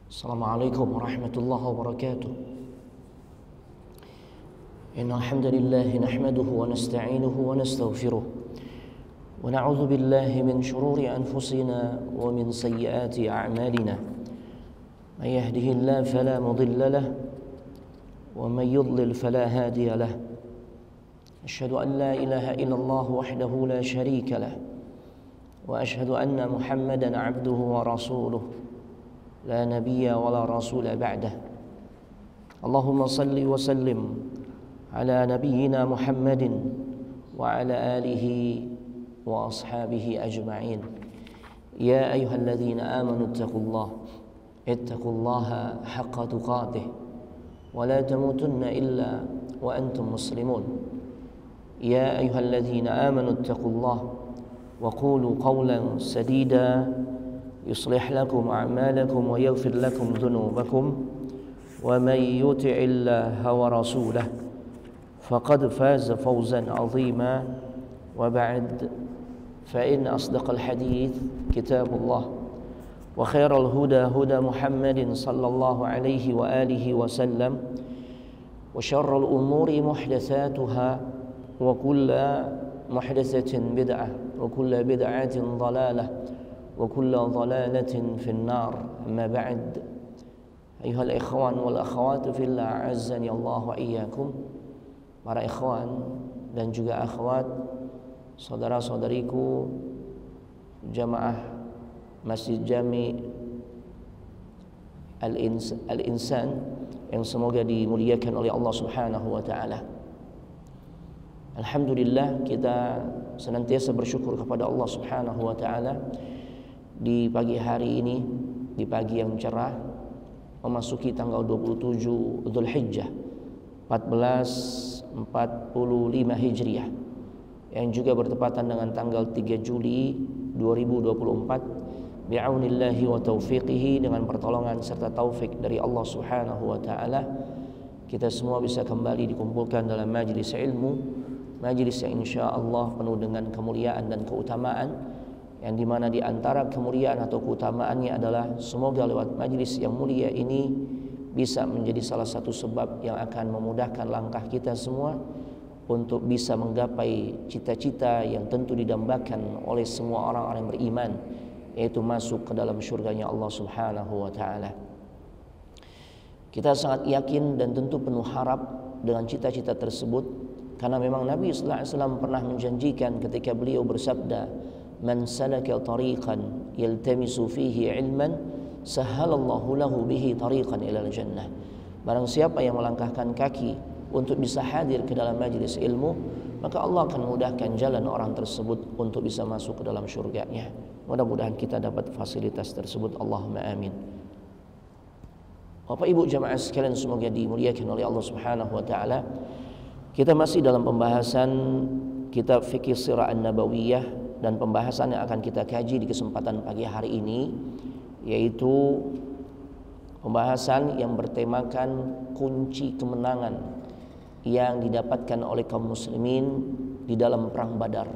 Assalamualaikum warahmatullahi wabarakatuh. Innal hamdalillah nahmaduhu wa nasta'inuhu wa nastaghfiruh wa na'udzu billahi min shururi anfusina wa min sayyiati a'malina. May yahdihillahu fala mudilla lahu wa may yudlil fala hadiya lahu. Asyhadu an la ilaha illallah wahdahu la syarika lahu wa asyhadu anna Muhammadan 'abduhu wa rasuluh. لا نبي ولا رسول بعده. اللهم صل وسلم على نبينا محمد وعلى آله وأصحابه أجمعين. يا أيها الذين آمنوا اتقوا الله حق تقاته ولا تموتن إلا وأنتم مسلمون. يا أيها الذين آمنوا اتقوا الله وقولوا قولا سديدا يصلح لكم أعمالكم ويغفر لكم ذنوبكم ومن يطع الله ورسوله فقد فاز فوزا عظيما. وبعد فإن أصدق الحديث كتاب الله وخير الهدى هدى محمد صلى الله عليه وآله وسلم وشر الأمور محدثاتها وكل محدثة بدعة وكل بدعة ضلالة وكل ضلالة في النار. أما بعد أيها الإخوان والأخوات في الله أعزني الله وإياكم. Para ikhwan dan juga akhwat, saudara-saudariku jamaah Masjid Jami Al-Insan yang semoga dimuliakan oleh Allah Subhanahu wa taala. Alhamdulillah, kita senantiasa bersyukur kepada Allah Subhanahu wa taala di pagi hari ini, di pagi yang cerah, memasuki tanggal 27 Dzulhijjah 1445 Hijriah yang juga bertepatan dengan tanggal 3 Juli 2024 bi'aunillahi wa taufiqihi, dengan pertolongan serta taufik dari Allah Subhanahu wa taala. Kita semua bisa kembali dikumpulkan dalam majlis ilmu, majlis yang insyaallah penuh dengan kemuliaan dan keutamaan, yang dimana di antara kemuliaan atau keutamaannya adalah semoga lewat majlis yang mulia ini bisa menjadi salah satu sebab yang akan memudahkan langkah kita semua untuk bisa menggapai cita-cita yang tentu didambakan oleh semua orang-orang yang beriman, yaitu masuk ke dalam syurganya Allah Subhanahu wa taala. Kita sangat yakin dan tentu penuh harap dengan cita-cita tersebut, karena memang Nabi sallallahu alaihi wasallam pernah menjanjikan ketika beliau bersabda, "Man salaka tariqan yaltamisu fihi ilman sahhalallahu lahu bihi tariqan ilal jannah." Barang siapa yang melangkahkan kaki untuk bisa hadir ke dalam majlis ilmu, maka Allah akan mudahkan jalan orang tersebut untuk bisa masuk ke dalam syurganya. Mudah-mudahan kita dapat fasilitas tersebut, Allahumma amin. Bapak Ibu jamaah sekalian, semoga dimuliakan oleh Allah Subhanahu wa taala. Kita masih dalam pembahasan kitab Fiqh Sirah An-Nabawiyah, dan pembahasan yang akan kita kaji di kesempatan pagi hari ini yaitu pembahasan yang bertemakan kunci kemenangan yang didapatkan oleh kaum muslimin di dalam perang Badar.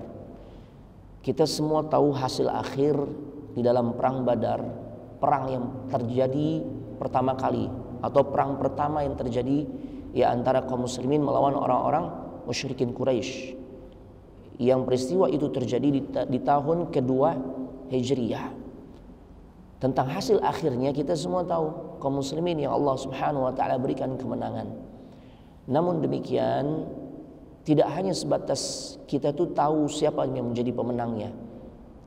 Kita semua tahu hasil akhir di dalam perang Badar, perang yang terjadi pertama kali atau perang pertama yang terjadi ya antara kaum muslimin melawan orang-orang musyrikin Quraisy, yang peristiwa itu terjadi di tahun kedua Hijriyah. Tentang hasil akhirnya kita semua tahu, kaum muslimin yang Allah Subhanahu wa taala berikan kemenangan. Namun demikian, tidak hanya sebatas kita tuh tahu siapa yang menjadi pemenangnya.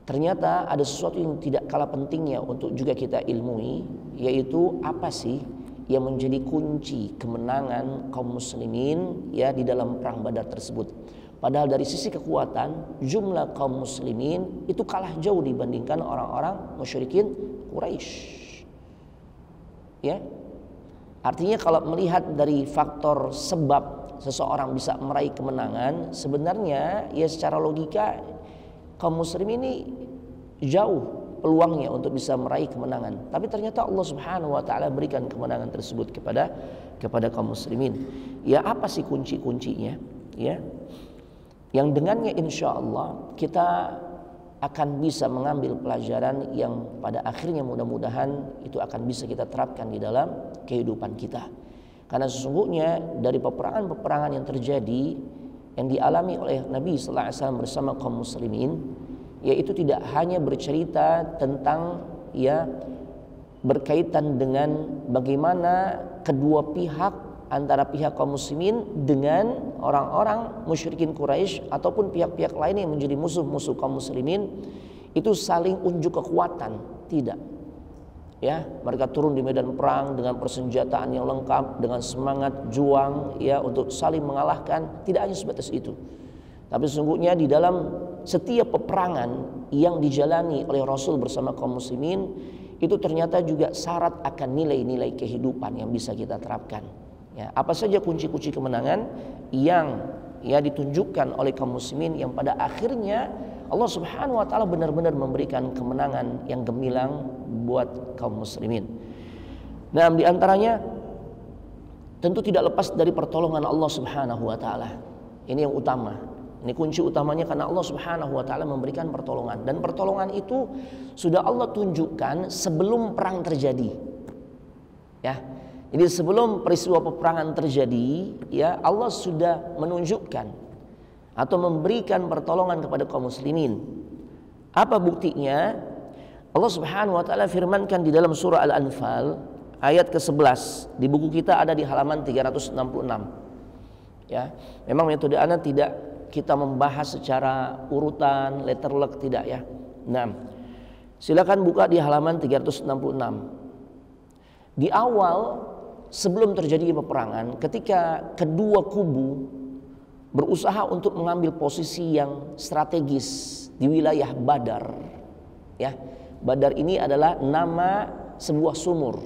Ternyata ada sesuatu yang tidak kalah pentingnya untuk juga kita ilmui, yaitu apa sih yang menjadi kunci kemenangan kaum muslimin ya di dalam perang Badar tersebut. Padahal dari sisi kekuatan, jumlah kaum muslimin itu kalah jauh dibandingkan orang-orang musyrikin Quraisy. Ya. Artinya kalau melihat dari faktor sebab seseorang bisa meraih kemenangan, sebenarnya ya secara logika kaum muslimin ini jauh peluangnya untuk bisa meraih kemenangan. Tapi ternyata Allah Subhanahu wa taala berikan kemenangan tersebut kepada kaum muslimin. Ya, apa sih kunci-kuncinya? Ya. Yang dengannya insya Allah kita akan bisa mengambil pelajaran yang pada akhirnya mudah-mudahan itu akan bisa kita terapkan di dalam kehidupan kita. Karena sesungguhnya dari peperangan-peperangan yang terjadi yang dialami oleh Nabi sallallahu alaihi wasallam bersama kaum muslimin, yaitu tidak hanya bercerita tentang berkaitan dengan bagaimana kedua pihak antara pihak kaum muslimin dengan orang-orang musyrikin Quraisy ataupun pihak-pihak lain yang menjadi musuh-musuh kaum muslimin itu saling unjuk kekuatan, tidak. Mereka turun di medan perang dengan persenjataan yang lengkap, dengan semangat juang untuk saling mengalahkan. Tidak hanya sebatas itu, tapi sesungguhnya di dalam setiap peperangan yang dijalani oleh Rasul bersama kaum muslimin itu ternyata juga syarat akan nilai-nilai kehidupan yang bisa kita terapkan. Apa saja kunci-kunci kemenangan yang ditunjukkan oleh kaum muslimin yang pada akhirnya Allah Subhanahu wa taala benar-benar memberikan kemenangan yang gemilang buat kaum muslimin. Nah, di antaranya tentu tidak lepas dari pertolongan Allah Subhanahu wa taala. Ini yang utama. Ini kunci utamanya karena Allah Subhanahu wa taala memberikan pertolongan, dan pertolongan itu sudah Allah tunjukkan sebelum perang terjadi. Jadi sebelum peristiwa peperangan terjadi, Allah sudah menunjukkan atau memberikan pertolongan kepada kaum muslimin. Apa buktinya? Allah Subhanahu wa taala firmankan di dalam surah Al-Anfal ayat ke-11. Di buku kita ada di halaman 366. Memang metode ana tidak kita membahas secara urutan letter luck, tidak ya. Nah, silakan buka di halaman 366. Di awal sebelum terjadi peperangan, ketika kedua kubu berusaha untuk mengambil posisi yang strategis di wilayah Badar. Badar ini adalah nama sebuah sumur.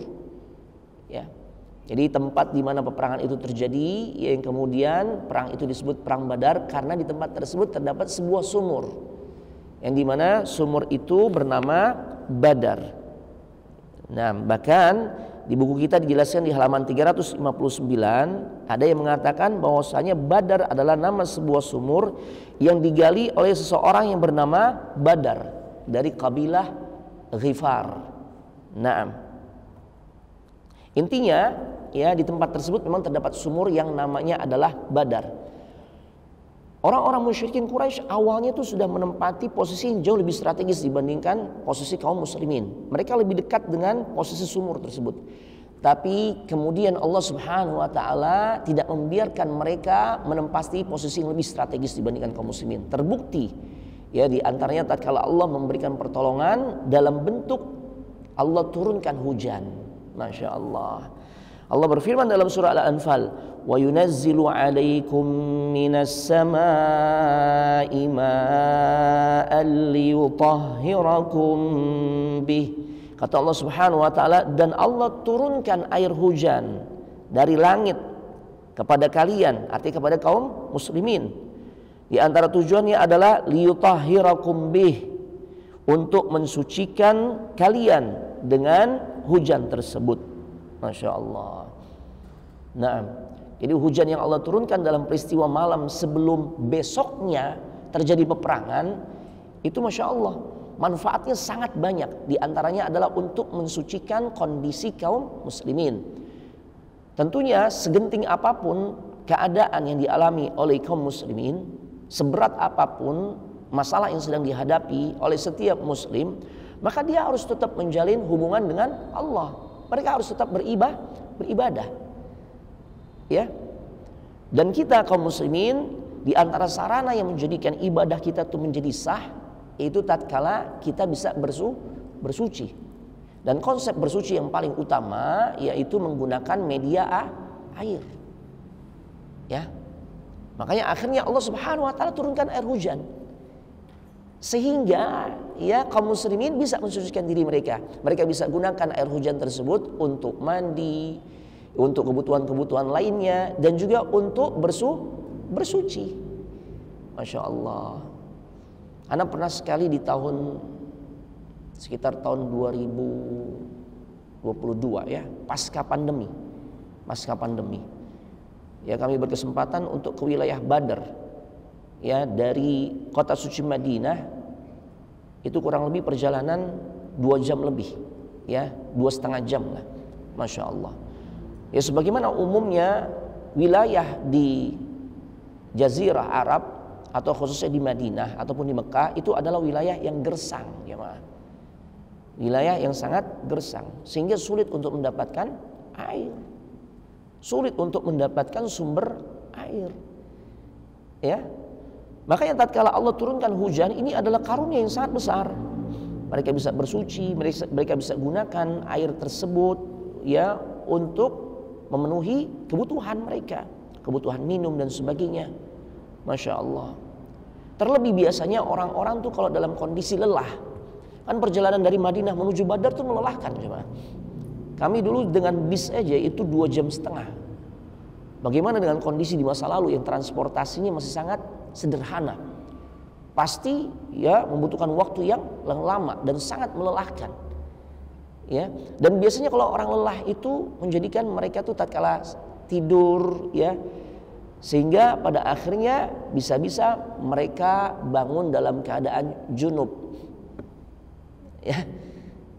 Jadi tempat di mana peperangan itu terjadi, yang kemudian perang itu disebut perang Badar karena di tempat tersebut terdapat sebuah sumur, yang di mana sumur itu bernama Badar. Nah, bahkan di buku kita dijelaskan di halaman 359 ada yang mengatakan bahwasanya Badar adalah nama sebuah sumur yang digali oleh seseorang yang bernama Badar dari kabilah Ghifar. Nah, intinya di tempat tersebut memang terdapat sumur yang namanya adalah Badar. Orang-orang musyrikin Quraisy awalnya itu sudah menempati posisi yang jauh lebih strategis dibandingkan posisi kaum muslimin. Mereka lebih dekat dengan posisi sumur tersebut. Tapi kemudian Allah Subhanahu wa taala tidak membiarkan mereka menempati posisi yang lebih strategis dibandingkan kaum muslimin. Terbukti di antaranya tatkala Allah memberikan pertolongan dalam bentuk Allah turunkan hujan. Masya Allah. Allah berfirman dalam surah Al-Anfal, wa yunazzilu 'alaikum minas samaa'i ma'an liyutahhirakum bih. Kata Allah Subhanahu wa taala, dan Allah turunkan air hujan dari langit kepada kalian, artinya kepada kaum muslimin. Di antara tujuannya adalah liyutahhirakum bih, untuk mensucikan kalian dengan hujan tersebut. Masya Allah. Nah, jadi hujan yang Allah turunkan dalam peristiwa malam sebelum besoknya terjadi peperangan itu Masya Allah manfaatnya sangat banyak. Di antaranya adalah untuk mensucikan kondisi kaum muslimin. Tentunya segenting apapun keadaan yang dialami oleh kaum muslimin, seberat apapun masalah yang sedang dihadapi oleh setiap muslim, maka dia harus tetap menjalin hubungan dengan Allah. Mereka harus tetap beribadah. Dan kita kaum muslimin, di antara sarana yang menjadikan ibadah kita itu menjadi sah, yaitu tatkala kita bisa bersuci. Dan konsep bersuci yang paling utama yaitu menggunakan media air. Makanya akhirnya Allah Subhanahu wa taala turunkan air hujan, sehingga kaum muslimin bisa mensucikan diri mereka. Mereka bisa gunakan air hujan tersebut untuk mandi, untuk kebutuhan-kebutuhan lainnya, dan juga untuk bersuci. Masya Allah. Ana pernah sekali di sekitar tahun 2022 pasca pandemi. Kami berkesempatan untuk ke wilayah Badar. Dari kota suci Madinah itu kurang lebih perjalanan 2 jam lebih, ya 2,5 jam lah, masya Allah. Ya sebagaimana umumnya wilayah di Jazirah Arab atau khususnya di Madinah ataupun di Mekah itu adalah wilayah yang gersang, ya maaf. Wilayah yang sangat gersang sehingga sulit untuk mendapatkan air, sulit untuk mendapatkan sumber air. Ya, makanya tatkala Allah turunkan hujan, ini adalah karunia yang sangat besar. Mereka bisa bersuci, mereka bisa gunakan air tersebut ya untuk memenuhi kebutuhan mereka, kebutuhan minum dan sebagainya. Masya Allah. Terlebih biasanya orang-orang tuh kalau dalam kondisi lelah, kan perjalanan dari Madinah menuju Badar tuh melelahkan, jemaah. Kami dulu dengan bis aja itu 2,5 jam. Bagaimana dengan kondisi di masa lalu yang transportasinya masih sangat sederhana? Pasti ya membutuhkan waktu yang lama dan sangat melelahkan. Ya, dan biasanya kalau orang lelah itu menjadikan mereka tuh tatkala tidur ya, sehingga pada akhirnya bisa-bisa mereka bangun dalam keadaan junub. Ya.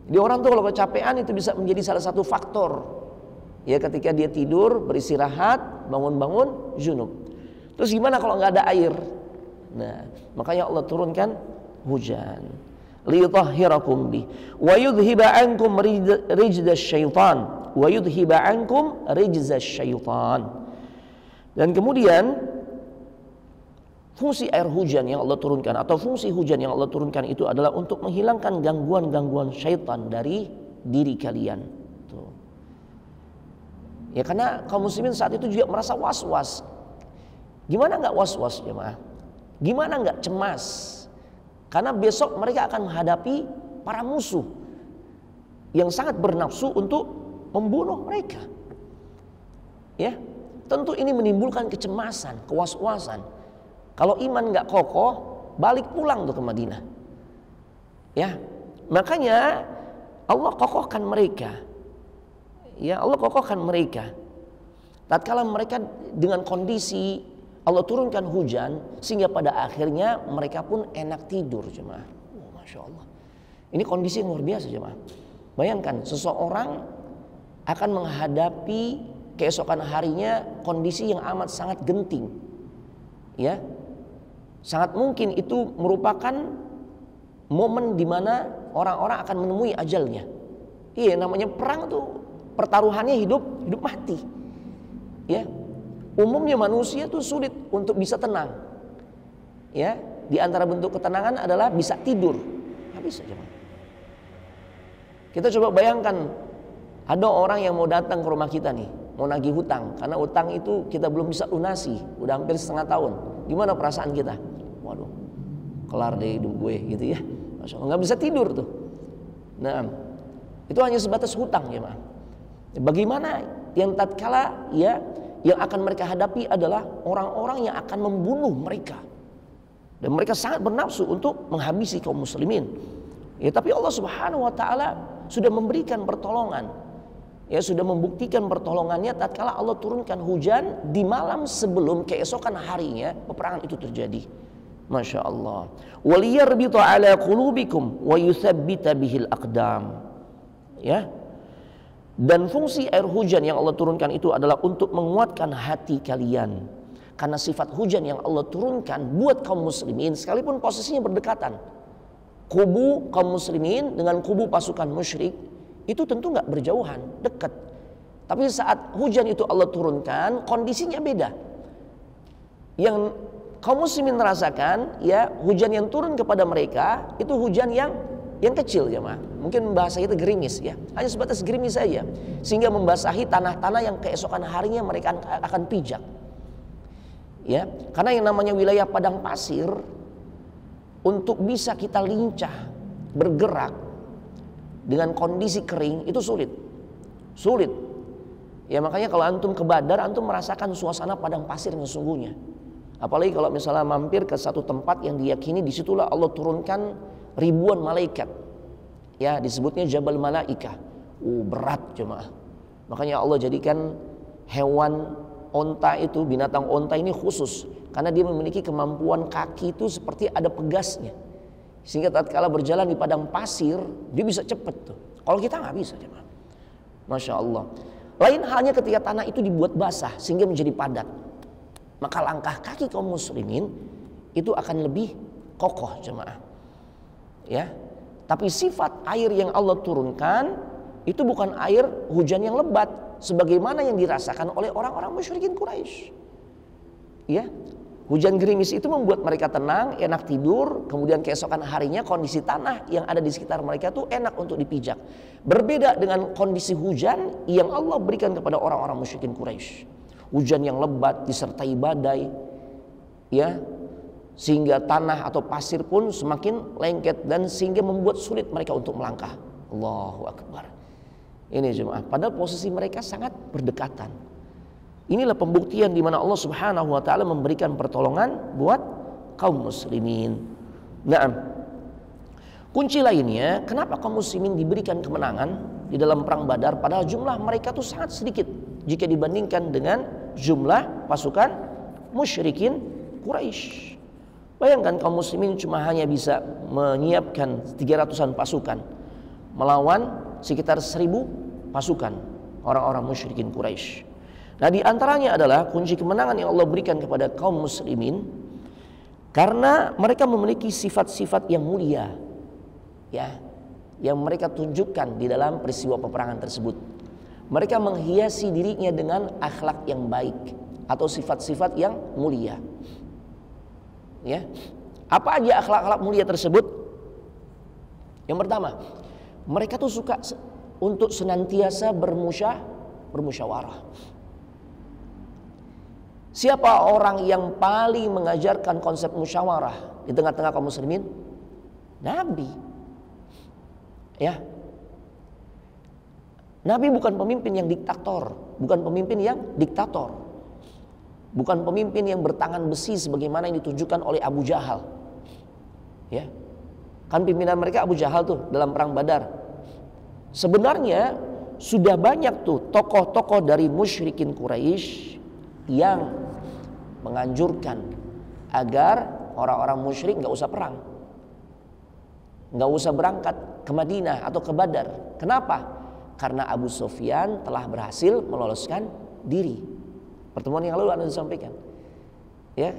Jadi orang tuh kalau kecapean itu bisa menjadi salah satu faktor. Ya, ketika dia tidur, beristirahat, bangun-bangun junub. Terus gimana kalau nggak ada air? Nah, makanya Allah turunkan hujan. Liyutahhirakum bi wa yudhiba ankum rijzasy syaitan wa yudhiba ankum rijzasy syaitan. Dan kemudian fungsi air hujan yang Allah turunkan atau fungsi hujan yang Allah turunkan itu adalah untuk menghilangkan gangguan-gangguan syaitan dari diri kalian. Tuh. Ya karena kaum muslimin saat itu juga merasa was-was. Gimana nggak was-was jemaah? Gimana nggak cemas? Karena besok mereka akan menghadapi para musuh yang sangat bernafsu untuk membunuh mereka. Ya, tentu ini menimbulkan kecemasan, kewas-wasan. Kalau iman nggak kokoh, balik pulang tuh ke Madinah. Ya, makanya Allah kokohkan mereka. Ya, Allah kokohkan mereka. Tatkala mereka dengan kondisi Allah turunkan hujan sehingga pada akhirnya mereka pun enak tidur, jemaah. Oh, Masya Allah. Ini kondisi yang luar biasa, jemaah. Bayangkan seseorang akan menghadapi keesokan harinya kondisi yang amat sangat genting. Ya, sangat mungkin itu merupakan momen di mana orang-orang akan menemui ajalnya. Iya, namanya perang tuh pertaruhannya hidup mati. Ya. Umumnya manusia tuh sulit untuk bisa tenang. Ya, di antara bentuk ketenangan adalah bisa tidur. Habis saja. Kita coba bayangkan ada orang yang mau datang ke rumah kita nih, mau nagih hutang karena hutang itu kita belum bisa lunasi, udah hampir setengah tahun. Gimana perasaan kita? Waduh, kelar deh hidup gue gitu ya. Masya Allah, nggak bisa tidur tuh. Nah, itu hanya sebatas hutang ya, Mas. Bagaimana yang tatkala ya yang akan mereka hadapi adalah orang-orang yang akan membunuh mereka. Dan mereka sangat bernafsu untuk menghabisi kaum muslimin. Ya, tapi Allah Subhanahu wa taala sudah memberikan pertolongan. Ya, sudah membuktikan pertolongannya tatkala Allah turunkan hujan di malam sebelum keesokan harinya peperangan itu terjadi. Masya Allah. Waliyarbita ala qulubikum wa yuthabbita bihil aqdam. Ya. Dan fungsi air hujan yang Allah turunkan itu adalah untuk menguatkan hati kalian. Karena sifat hujan yang Allah turunkan buat kaum muslimin sekalipun posisinya berdekatan. Kubu kaum muslimin dengan kubu pasukan musyrik itu tentu nggak berjauhan, dekat. Tapi saat hujan itu Allah turunkan, kondisinya beda. Yang kaum muslimin merasakan ya hujan yang turun kepada mereka itu hujan yang kecil ya, Ma. Mungkin bahasa kita gerimis ya. Hanya sebatas gerimis saja sehingga membasahi tanah-tanah yang keesokan harinya mereka akan pijak. Ya, karena yang namanya wilayah padang pasir untuk bisa kita lincah bergerak dengan kondisi kering itu sulit. Sulit. Ya makanya kalau antum ke Badar antum merasakan suasana padang pasir yang sesungguhnya. Apalagi kalau misalnya mampir ke satu tempat yang diyakini disitulah Allah turunkan ribuan malaikat. Ya, disebutnya Jabal Malaikah. Berat jemaah. Makanya Allah jadikan hewan onta itu, binatang onta ini khusus karena dia memiliki kemampuan kaki itu seperti ada pegasnya. Sehingga tatkala berjalan di padang pasir, dia bisa cepat tuh. Kalau kita nggak bisa, jemaah. Masya Allah. Lain halnya ketika tanah itu dibuat basah sehingga menjadi padat. Maka langkah kaki kaum muslimin itu akan lebih kokoh, jemaah. Ya. Tapi sifat air yang Allah turunkan itu bukan air hujan yang lebat sebagaimana yang dirasakan oleh orang-orang musyrikin Quraisy. Ya. Hujan gerimis itu membuat mereka tenang, enak tidur, kemudian keesokan harinya kondisi tanah yang ada di sekitar mereka itu enak untuk dipijak. Berbeda dengan kondisi hujan yang Allah berikan kepada orang-orang musyrikin Quraisy. Hujan yang lebat disertai badai, ya, sehingga tanah atau pasir pun semakin lengket dan sehingga membuat sulit mereka untuk melangkah. Allahu Akbar. Ini jemaah, padahal posisi mereka sangat berdekatan. Inilah pembuktian di mana Allah Subhanahu wa taala memberikan pertolongan buat kaum muslimin. Nah, kunci lainnya kenapa kaum muslimin diberikan kemenangan di dalam perang Badar padahal jumlah mereka tuh sangat sedikit jika dibandingkan dengan jumlah pasukan musyrikin Quraisy. Bayangkan kaum muslimin cuma hanya bisa menyiapkan 300-an pasukan melawan sekitar 1000 pasukan orang-orang musyrikin Quraisy. Nah, di antaranya adalah kunci kemenangan yang Allah berikan kepada kaum muslimin karena mereka memiliki sifat-sifat yang mulia, ya, yang mereka tunjukkan di dalam peristiwa peperangan tersebut. Mereka menghiasi dirinya dengan akhlak yang baik atau sifat-sifat yang mulia. Ya, apa aja akhlak-akhlak mulia tersebut? Yang pertama, mereka tuh suka untuk senantiasa bermusyawarah. Siapa orang yang paling mengajarkan konsep musyawarah di tengah-tengah kaum muslimin? Nabi. Ya. Nabi bukan pemimpin yang diktator, bukan pemimpin yang diktator. Bukan pemimpin yang bertangan besi sebagaimana yang ditunjukkan oleh Abu Jahal. Ya. Kan pimpinan mereka Abu Jahal tuh dalam perang Badar. Sebenarnya sudah banyak tuh tokoh-tokoh dari musyrikin Quraisy yang menganjurkan agar orang-orang musyrik nggak usah perang, nggak usah berangkat ke Madinah atau ke Badar. Kenapa? Karena Abu Sufyan telah berhasil meloloskan diri. Pertemuan yang lalu Anda sampaikan. Ya,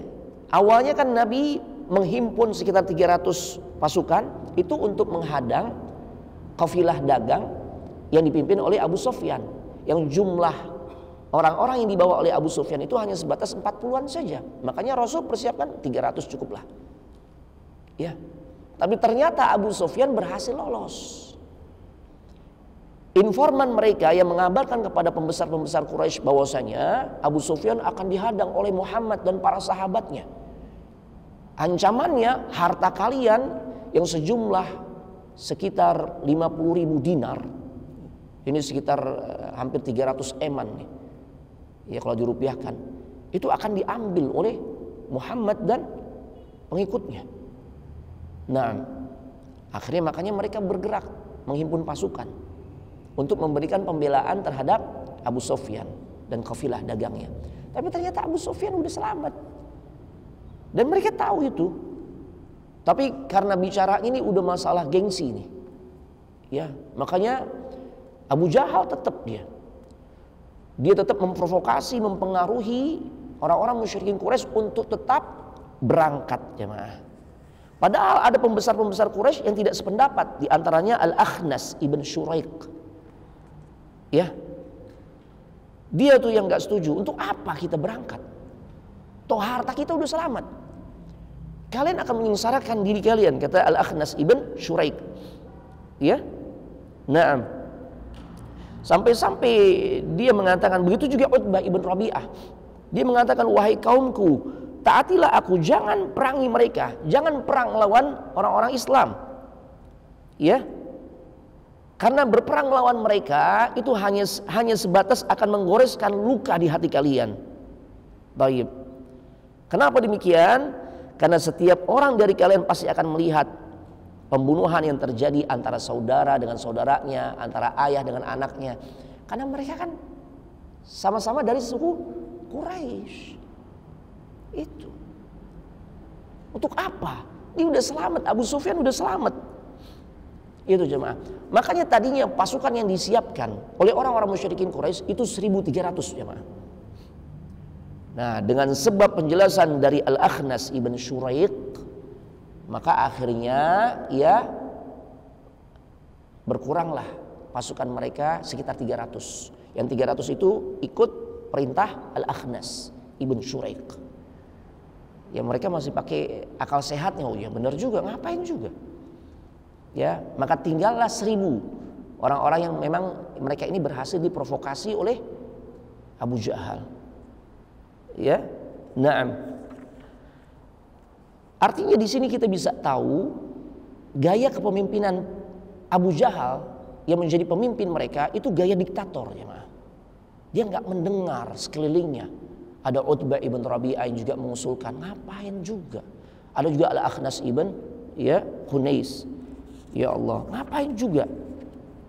awalnya kan Nabi menghimpun sekitar 300 pasukan itu untuk menghadang kafilah dagang yang dipimpin oleh Abu Sufyan, yang jumlah orang-orang yang dibawa oleh Abu Sufyan itu hanya sebatas 40-an saja. Makanya Rasul persiapkan 300 cukuplah. Ya. Tapi ternyata Abu Sufyan berhasil lolos. Informan mereka yang mengabarkan kepada pembesar-pembesar Quraisy bahwasanya Abu Sufyan akan dihadang oleh Muhammad dan para sahabatnya. Ancamannya harta kalian yang sejumlah sekitar 50.000 dinar. Ini sekitar hampir 300 eman nih. Ya, kalau dirupiahkan itu akan diambil oleh Muhammad dan pengikutnya. Nah, akhirnya makanya mereka bergerak menghimpun pasukan untuk memberikan pembelaan terhadap Abu Sufyan dan kafilah dagangnya. Tapi ternyata Abu Sufyan udah selamat dan mereka tahu itu. Tapi karena bicara ini udah masalah gengsi nih, ya, makanya Abu Jahal tetap dia tetap memprovokasi, mempengaruhi orang-orang musyrikin Quraisy untuk tetap berangkat, jemaah. Padahal ada pembesar-pembesar Quraisy yang tidak sependapat, di antaranya Al-Akhnas ibn Syuraik. Ya. Dia tuh yang enggak setuju. Untuk apa kita berangkat? Toh harta kita udah selamat. Kalian akan menyengsarakan diri kalian, kata Al-Akhnas ibn Syuraik. Ya. Naam. Sampai-sampai dia mengatakan, begitu juga Utbah ibn Rabi'ah. Dia mengatakan, wahai kaumku, taatilah aku, jangan perangi mereka, jangan perang lawan orang-orang Islam. Ya. Karena berperang melawan mereka itu hanya sebatas akan menggoreskan luka di hati kalian. Baik. Kenapa demikian? Karena setiap orang dari kalian pasti akan melihat pembunuhan yang terjadi antara saudara dengan saudaranya, antara ayah dengan anaknya. Karena mereka kan sama-sama dari suku Quraisy. Itu. Untuk apa Dia udah selamat, Abu Sufyan udah selamat. Itu jemaah. Makanya tadinya pasukan yang disiapkan oleh orang-orang musyrikin Quraisy itu 1.300 jemaah. Nah, dengan sebab penjelasan dari Al-Akhnas ibn Syuraiq, maka akhirnya ya berkuranglah pasukan mereka sekitar 300. Yang 300 itu ikut perintah Al-Akhnas ibn Syuraiq. Ya mereka masih pakai akal sehatnya, oh ya benar juga, ngapain juga. Ya, maka tinggallah 1.000 orang-orang yang memang mereka ini berhasil diprovokasi oleh Abu Jahal. Ya, naam. Artinya di sini kita bisa tahu gaya kepemimpinan Abu Jahal yang menjadi pemimpin mereka itu gaya diktator, ya. Dia nggak mendengar sekelilingnya. Ada Utbah ibn Rabi'ah yang juga mengusulkan, ngapain juga. Ada juga Al-Akhnas ibn Hunais. Ya Allah, ngapain juga?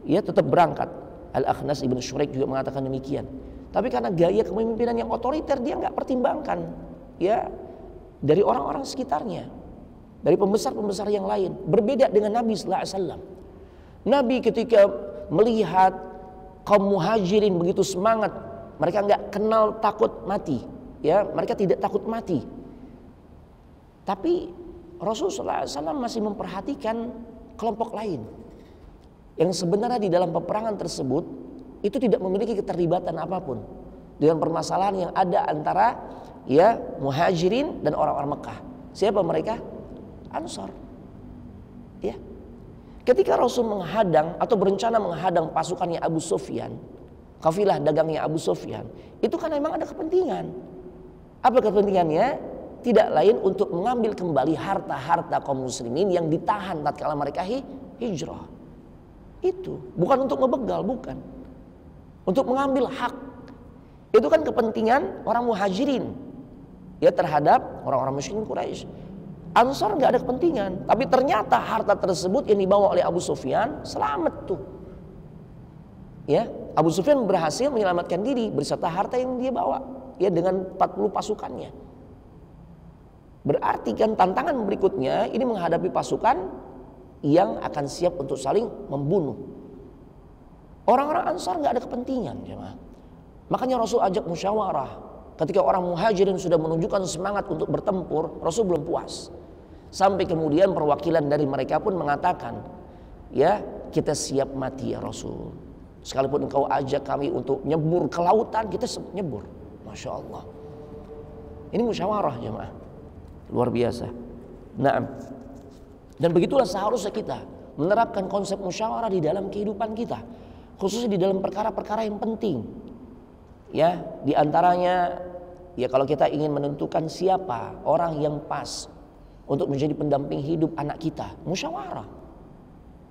Ya tetap berangkat. Al-Akhnas ibn Syuraiq juga mengatakan demikian. Tapi karena gaya kepemimpinan yang otoriter, dia nggak pertimbangkan ya dari orang-orang sekitarnya, dari pembesar-pembesar yang lain. Berbeda dengan Nabi sallallahu alaihi wasallam. Nabi ketika melihat kaum muhajirin begitu semangat, mereka nggak kenal takut mati, ya mereka tidak takut mati. Tapi Rasulullah SAW masih memperhatikan kelompok lain yang sebenarnya di dalam peperangan tersebut itu tidak memiliki keterlibatan apapun dengan permasalahan yang ada antara ya muhajirin dan orang-orang Mekah. Siapa mereka? Ansor. Ya. Ketika Rasul menghadang atau berencana menghadang pasukannya Abu Sufyan, kafilah dagangnya Abu Sufyan, itu kan memang ada kepentingan. Apa kepentingannya? Tidak lain untuk mengambil kembali harta-harta kaum muslimin yang ditahan tatkala mereka hijrah. Itu bukan untuk ngebegal, bukan. Untuk mengambil hak. Itu kan kepentingan orang muhajirin ya terhadap orang-orang musyrikin Quraisy. Ansar nggak ada kepentingan, tapi ternyata harta tersebut yang dibawa oleh Abu Sufyan selamat tuh. Ya, Abu Sufyan berhasil menyelamatkan diri beserta harta yang dia bawa ya dengan 40 pasukannya. Berarti kan tantangan berikutnya ini menghadapi pasukan yang akan siap untuk saling membunuh. Orang-orang Ansar nggak ada kepentingan, jemaah. Makanya Rasul ajak musyawarah. Ketika orang muhajirin sudah menunjukkan semangat untuk bertempur, Rasul belum puas. Sampai kemudian perwakilan dari mereka pun mengatakan, ya kita siap mati ya Rasul. Sekalipun engkau ajak kami untuk nyebur ke lautan, kita nyebur. Masya Allah. Ini musyawarah, jemaah. Luar biasa. Nah, dan begitulah seharusnya kita menerapkan konsep musyawarah di dalam kehidupan kita, khususnya di dalam perkara-perkara yang penting. Ya, di antaranya ya kalau kita ingin menentukan siapa orang yang pas untuk menjadi pendamping hidup anak kita, musyawarah.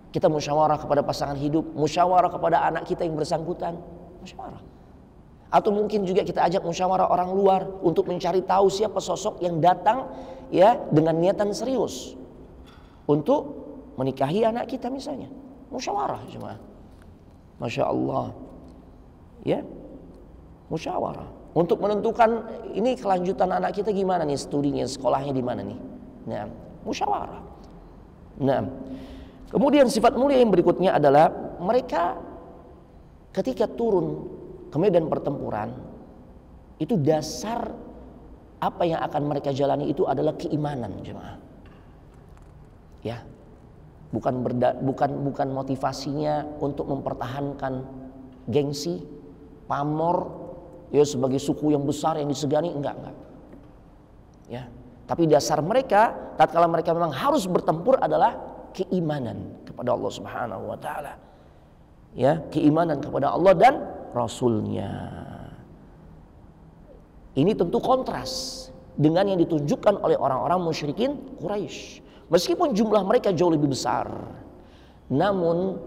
Kita musyawarah kepada pasangan hidup, musyawarah kepada anak kita yang bersangkutan, musyawarah. Atau mungkin juga kita ajak musyawarah orang luar untuk mencari tahu siapa sosok yang datang ya dengan niatan serius untuk menikahi anak kita misalnya. Musyawarah jemaah. Masya Allah. Ya. Musyawarah. Untuk menentukan ini kelanjutan anak kita gimana nih, studinya, sekolahnya di mana nih. Nah, musyawarah. Nah, kemudian sifat mulia yang berikutnya adalah mereka ketika turun ke medan pertempuran, itu dasar apa yang akan mereka jalani itu adalah keimanan, jemaah. Ya, bukan motivasinya untuk mempertahankan gengsi, pamor, ya sebagai suku yang besar yang disegani, enggak. Ya, tapi dasar mereka tatkala mereka memang harus bertempur adalah keimanan kepada Allah Subhanahu wa taala. Ya, keimanan kepada Allah dan Rasulnya. Ini tentu kontras dengan yang ditunjukkan oleh orang-orang musyrikin Quraisy. Meskipun jumlah mereka jauh lebih besar, namun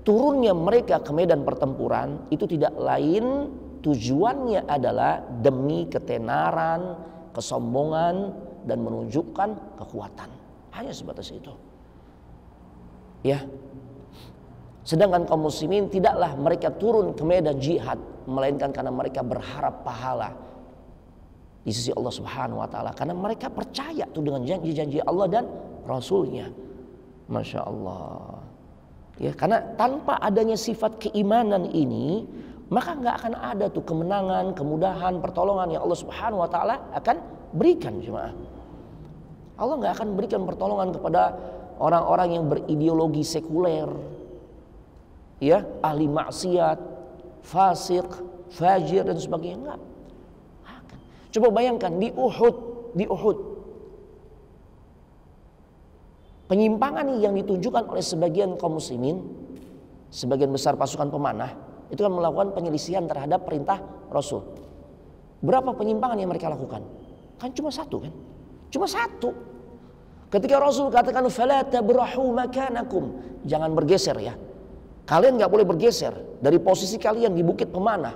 turunnya mereka ke medan pertempuran itu tidak lain tujuannya adalah demi ketenaran, kesombongan dan menunjukkan kekuatan. Hanya sebatas itu. Ya. Sedangkan kaum muslimin tidaklah mereka turun ke medan jihad, melainkan karena mereka berharap pahala di sisi Allah Subhanahu wa taala, karena mereka percaya tuh dengan janji-janji Allah dan Rasulnya. Masya Allah. Ya, karena tanpa adanya sifat keimanan ini, maka nggak akan ada tuh kemenangan, kemudahan, pertolongan yang Allah Subhanahu wa taala akan berikan, jemaah. Allah nggak akan berikan pertolongan kepada orang-orang yang berideologi sekuler, ya, ahli maksiat, fasik, fajir dan sebagainya. Enggak. Coba bayangkan di Uhud, penyimpangan yang ditunjukkan oleh sebagian kaum muslimin, sebagian besar pasukan pemanah, itu kan melakukan penyelisihan terhadap perintah Rasul. Berapa penyimpangan yang mereka lakukan? Kan cuma satu kan? Cuma satu. Ketika Rasul katakan fala tabrahu makanakum, jangan bergeser ya. Kalian nggak boleh bergeser dari posisi kalian di bukit pemanah.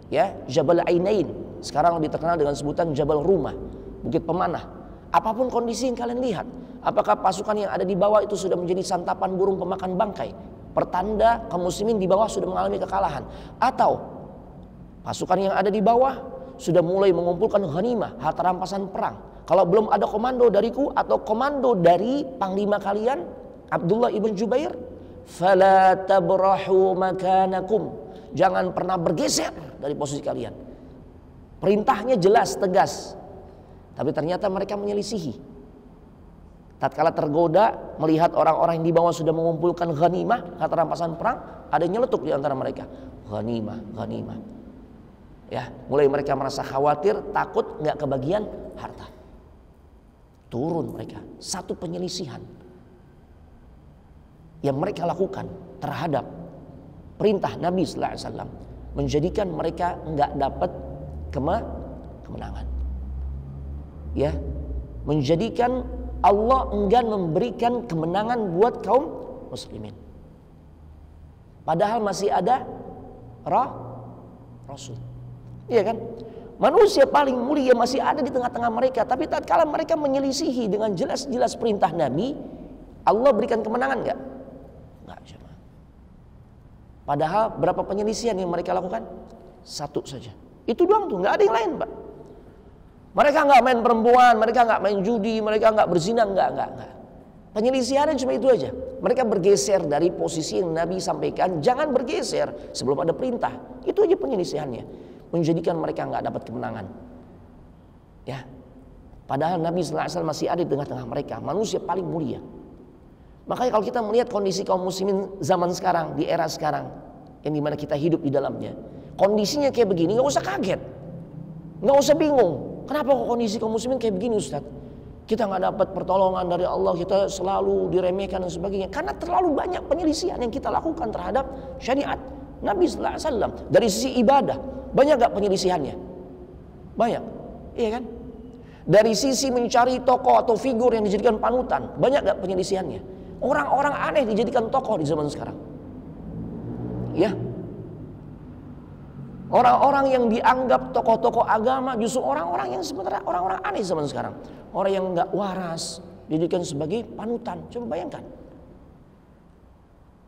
Ya, Jabal Ainain, sekarang lebih terkenal dengan sebutan Jabal Rumah, bukit pemanah. Apapun kondisi yang kalian lihat, apakah pasukan yang ada di bawah itu sudah menjadi santapan burung pemakan bangkai, pertanda kaum muslimin di bawah sudah mengalami kekalahan, atau pasukan yang ada di bawah sudah mulai mengumpulkan ghanimah, harta rampasan perang. Kalau belum ada komando dariku atau komando dari panglima kalian Abdullah ibn Jubair, fala tabrahu makanakum, jangan pernah bergeser dari posisi kalian. Perintahnya jelas, tegas. Tapi ternyata mereka menyelisihi. Tatkala tergoda melihat orang-orang yang di bawah sudah mengumpulkan ghanimah, harta rampasan perang, ada yang nyeletuk di antara mereka. Ghanimah, ghanimah. Ya, mulai mereka merasa khawatir, takut nggak kebagian harta. Turun mereka. Satu penyelisihan yang mereka lakukan terhadap perintah Nabi sallallahu alaihi wasallam menjadikan mereka nggak dapat kemenangan. Ya, menjadikan Allah enggan memberikan kemenangan buat kaum muslimin. Padahal masih ada Rasul. Iya kan? Manusia paling mulia masih ada di tengah-tengah mereka, tapi tatkala mereka menyelisihi dengan jelas-jelas perintah Nabi, Allah berikan kemenangan enggak? Enggak, jemaah. Padahal berapa penyelisihan yang mereka lakukan? Satu saja. Itu doang tuh, enggak ada yang lain, Pak. Mereka enggak main perempuan, mereka enggak main judi, mereka enggak berzina, enggak. Penyelisihannya cuma itu aja. Mereka bergeser dari posisi yang Nabi sampaikan, jangan bergeser sebelum ada perintah. Itu aja penyelisihannya, menjadikan mereka enggak dapat kemenangan. Ya. Padahal Nabi sallallahu alaihi wasallam masih ada di tengah-tengah mereka, manusia paling mulia. Makanya kalau kita melihat kondisi kaum muslimin zaman sekarang, di era sekarang, yang dimana kita hidup di dalamnya, kondisinya kayak begini, nggak usah kaget, nggak usah bingung. Kenapa kok kondisi kaum muslimin kayak begini, Ustaz? Kita nggak dapat pertolongan dari Allah, kita selalu diremehkan dan sebagainya. Karena terlalu banyak penyelisihan yang kita lakukan terhadap syariat Nabi sallallahu alaihi wasallam. Dari sisi ibadah, banyak nggak penyelisihannya? Banyak, iya kan? Dari sisi mencari tokoh atau figur yang dijadikan panutan, banyak nggak penyelisihannya? Orang-orang aneh dijadikan tokoh di zaman sekarang. Ya. Orang-orang yang dianggap tokoh-tokoh agama justru orang-orang yang sebenarnya orang-orang aneh zaman sekarang. Orang yang enggak waras dijadikan sebagai panutan. Coba bayangkan.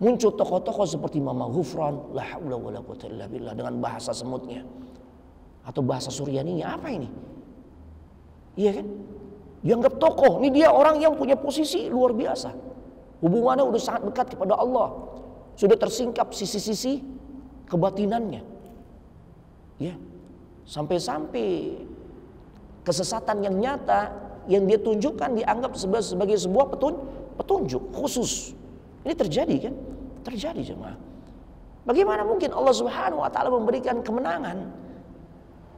Muncul tokoh-tokoh seperti Mama Ghufran, la haula wala quwwata illa billah, dengan bahasa semutnya atau bahasa Suryaninya. Apa ini? Iya kan? Dianggap tokoh. Ini dia orang yang punya posisi luar biasa. Hubungannya udah sangat dekat kepada Allah. Sudah tersingkap sisi-sisi kebatinannya. Ya. Sampai-sampai kesesatan yang nyata yang dia tunjukkan dianggap sebagai sebuah petunjuk khusus. Ini terjadi kan? Terjadi, jemaah. Bagaimana mungkin Allah Subhanahu wa taala memberikan kemenangan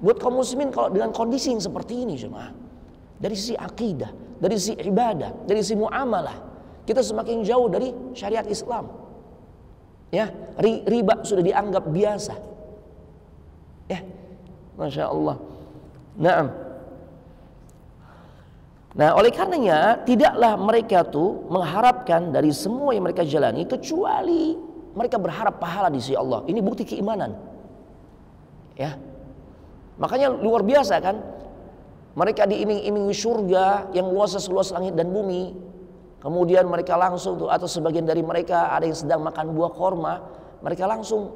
buat kaum muslimin kalau dengan kondisi yang seperti ini, jemaah? Dari sisi akidah, dari sisi ibadah, dari sisi muamalah, kita semakin jauh dari syariat Islam. Ya, riba sudah dianggap biasa. Ya, Masya Allah. Nah, oleh karenanya tidaklah mereka tuh mengharapkan dari semua yang mereka jalani kecuali mereka berharap pahala di sisi Allah. Ini bukti keimanan. Ya, makanya luar biasa kan? Mereka diiming-imingi surga yang luasnya seluas langit dan bumi. Kemudian mereka langsung tuh, atau sebagian dari mereka ada yang sedang makan buah korma, mereka langsung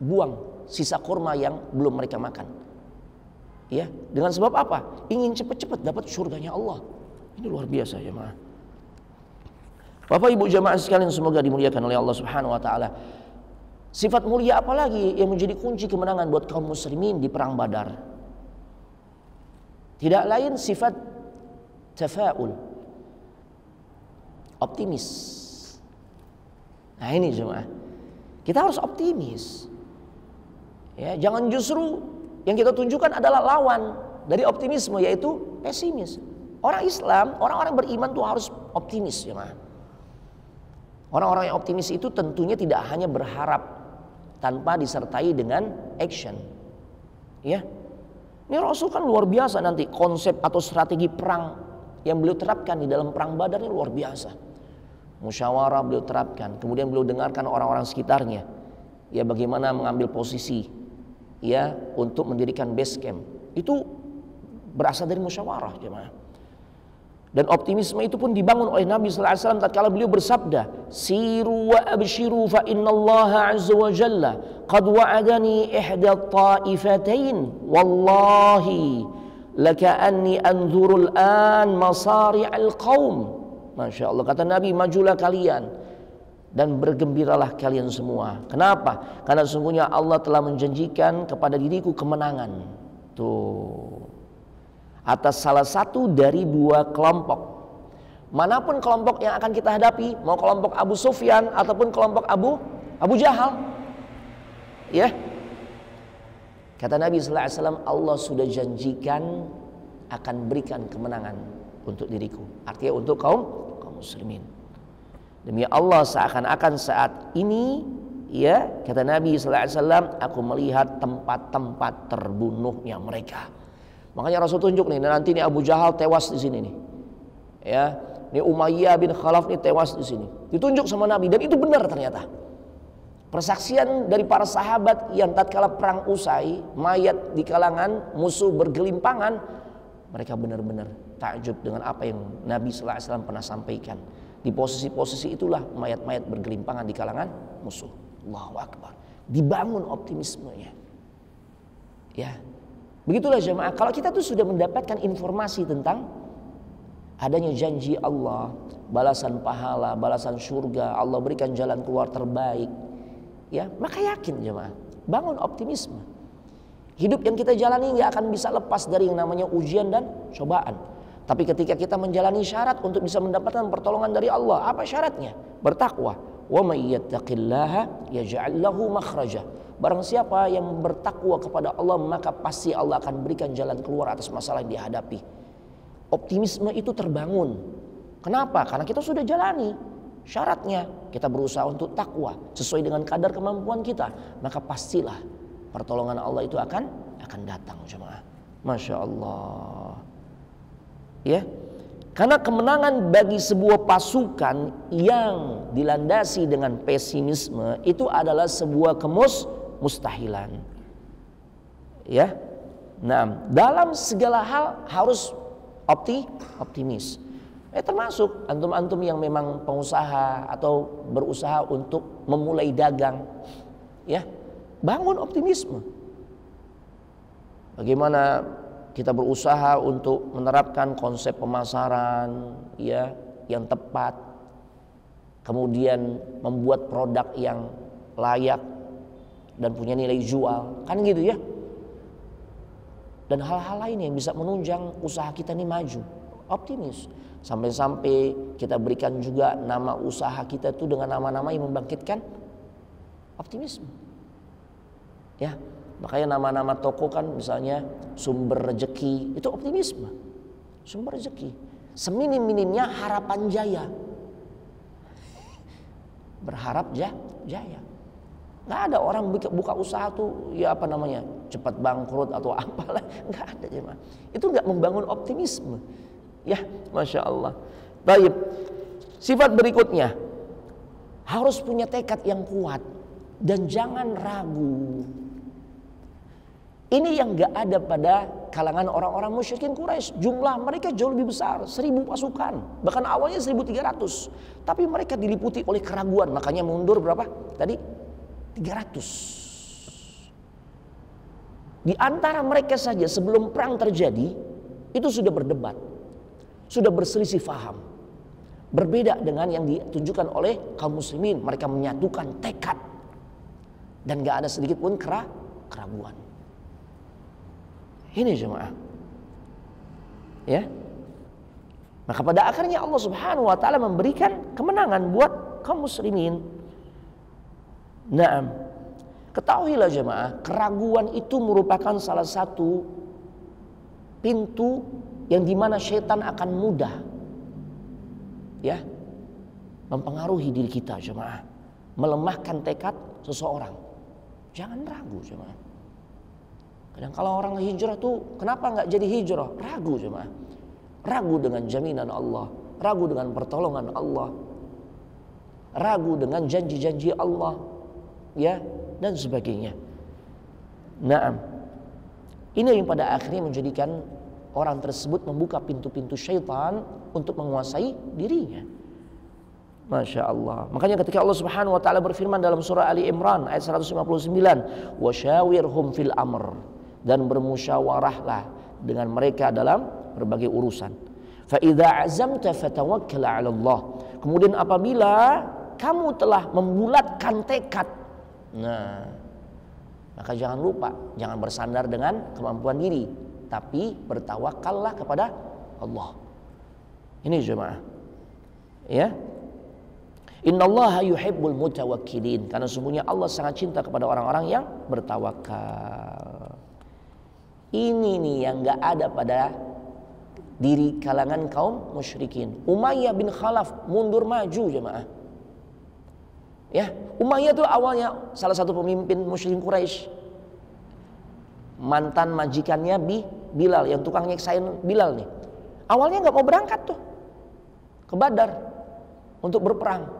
buang sisa kurma yang belum mereka makan. Ya, dengan sebab apa? Ingin cepat-cepat dapat surganya Allah. Ini luar biasa jemaah. Bapak Ibu jemaah sekalian, semoga dimuliakan oleh Allah Subhanahu wa taala. Sifat mulia apalagi yang menjadi kunci kemenangan buat kaum muslimin di perang Badar? Tidak lain sifat tafaul, optimis. Nah ini jemaah, kita harus optimis. Ya, jangan justru yang kita tunjukkan adalah lawan dari optimisme, yaitu pesimis. Orang Islam, orang-orang beriman tuh harus optimis jemaah. Orang-orang yang optimis itu tentunya tidak hanya berharap tanpa disertai dengan action. Ya. Ini Rasul kan luar biasa nanti konsep atau strategi perang yang beliau terapkan di dalam perang Badar ini luar biasa. Musyawarah beliau terapkan, kemudian beliau dengarkan orang-orang sekitarnya. Ya bagaimana mengambil posisi ya untuk mendirikan base camp. Itu berasal dari musyawarah jemaah. Dan optimisme itu pun dibangun oleh Nabi sallallahu alaihi wasallam tatkala beliau bersabda, "Siru wa abshiru fa innallaha azza wa jalla qad wa'adani ihda ta'ifatain wallahi laka'anni anzuru al-an masari'al qaum." Masya Allah, kata Nabi, majulah kalian dan bergembiralah kalian semua. Kenapa? Karena sesungguhnya Allah telah menjanjikan kepada diriku kemenangan. Tuh, atas salah satu dari dua kelompok. Manapun kelompok yang akan kita hadapi, mau kelompok Abu Sufyan ataupun kelompok Abu Jahal. Ya. Kata Nabi sallallahu alaihi wasallam, Allah sudah janjikan akan berikan kemenangan untuk diriku. Artinya untuk kaum muslimin. Demi Allah, seakan-akan saat ini ya, kata Nabi sallallahu alaihi wasallam, aku melihat tempat-tempat terbunuhnya mereka. Makanya Rasul tunjuk nih, nanti nih Abu Jahal tewas di sini nih. Ya, ini Umayyah bin Khalaf nih tewas di sini. Ditunjuk sama Nabi dan itu benar ternyata. Persaksian dari para sahabat yang tatkala perang usai, mayat di kalangan musuh bergelimpangan, mereka benar-benar takjub dengan apa yang Nabi sallallahu alaihi wasallam pernah sampaikan. Di posisi-posisi itulah mayat-mayat bergelimpangan di kalangan musuh. Allahu Akbar. Dibangun optimismenya. Ya. Begitulah jemaah, kalau kita tuh sudah mendapatkan informasi tentang adanya janji Allah, balasan pahala, balasan surga, Allah berikan jalan keluar terbaik, ya, maka yakin jemaah, bangun optimisme. Hidup yang kita jalani nggak akan bisa lepas dari yang namanya ujian dan cobaan. Tapi ketika kita menjalani syarat untuk bisa mendapatkan pertolongan dari Allah, apa syaratnya? Bertakwa. Wa may yattaqillaha yaj'al lahu makhraja. Barang siapa yang bertakwa kepada Allah, maka pasti Allah akan berikan jalan keluar atas masalah yang dihadapi. Optimisme itu terbangun. Kenapa? Karena kita sudah jalani syaratnya. Kita berusaha untuk takwa sesuai dengan kadar kemampuan kita, maka pastilah pertolongan Allah itu akan datang jemaah. Masya Allah. Ya. Karena kemenangan bagi sebuah pasukan yang dilandasi dengan pesimisme itu adalah sebuah mustahilan. Ya. Nah, dalam segala hal harus optimis. Termasuk antum-antum yang memang pengusaha atau berusaha untuk memulai dagang. Ya. Bangun optimisme. Bagaimana kita berusaha untuk menerapkan konsep pemasaran ya yang tepat, kemudian membuat produk yang layak dan punya nilai jual, kan gitu ya. Dan hal-hal lain yang bisa menunjang usaha kita ini maju, optimis. Sampai-sampai kita berikan juga nama usaha kita itu dengan nama-nama yang membangkitkan optimisme. Ya. Makanya nama-nama toko kan misalnya Sumber Rezeki, itu optimisme. Sumber Rezeki. Seminim-minimnya harapan jaya. Berharap jaya. Nggak ada orang buka usaha tuh ya apa namanya cepat bangkrut atau apalah, nggak ada jemaah. Itu nggak membangun optimisme. Ya, Masya Allah. Baik. Sifat berikutnya, harus punya tekad yang kuat dan jangan ragu. Ini yang gak ada pada kalangan orang-orang musyrikin Quraisy. Jumlah mereka jauh lebih besar, 1000 pasukan. Bahkan awalnya 1300. Tapi mereka diliputi oleh keraguan. Makanya mundur berapa? Tadi 300. Di antara mereka saja sebelum perang terjadi, itu sudah berdebat. sudah berselisih faham. Berbeda dengan yang ditunjukkan oleh kaum muslimin. Mereka menyatukan tekad dan gak ada sedikit pun keraguan. Ini jemaah. Ya. Maka pada akhirnya Allah Subhanahu wa taala memberikan kemenangan buat kaum muslimin. Naam. Ketahuilah jemaah, keraguan itu merupakan salah satu pintu yang dimana syaitan akan mudah ya mempengaruhi diri kita jemaah, melemahkan tekad seseorang. Jangan ragu jemaah. Kadang kalau orang hijrah tuh kenapa nggak jadi hijrah? Ragu jemaah. Ragu dengan jaminan Allah, ragu dengan pertolongan Allah, ragu dengan janji-janji Allah, ya, dan sebagainya. Naam. Ini yang pada akhirnya menjadikan orang tersebut membuka pintu-pintu syaitan untuk menguasai dirinya. Masya Allah. Makanya ketika Allah Subhanahu wa taala berfirman dalam surah Ali Imran ayat 159, "Wasyawirhum fil amr," dan bermusyawarahlah dengan mereka dalam berbagai urusan. Fa idza azamta fatawakkal 'ala Allah. Kemudian apabila kamu telah membulatkan tekad, nah, maka jangan lupa, jangan bersandar dengan kemampuan diri, tapi bertawakallah kepada Allah. Ini jemaah. Ya. Innallaha yuhibbul mutawakkilin. Karena sesungguhnya Allah sangat cinta kepada orang-orang yang bertawakal. Ini nih yang enggak ada pada diri kalangan kaum musyrikin. Umayyah bin Khalaf mundur maju jemaah. Ya, Umayyah itu awalnya salah satu pemimpin musyrikin Quraisy. Mantan majikannya Bilal yang tukang nyeksain Bilal nih. Awalnya nggak mau berangkat tuh ke Badar untuk berperang.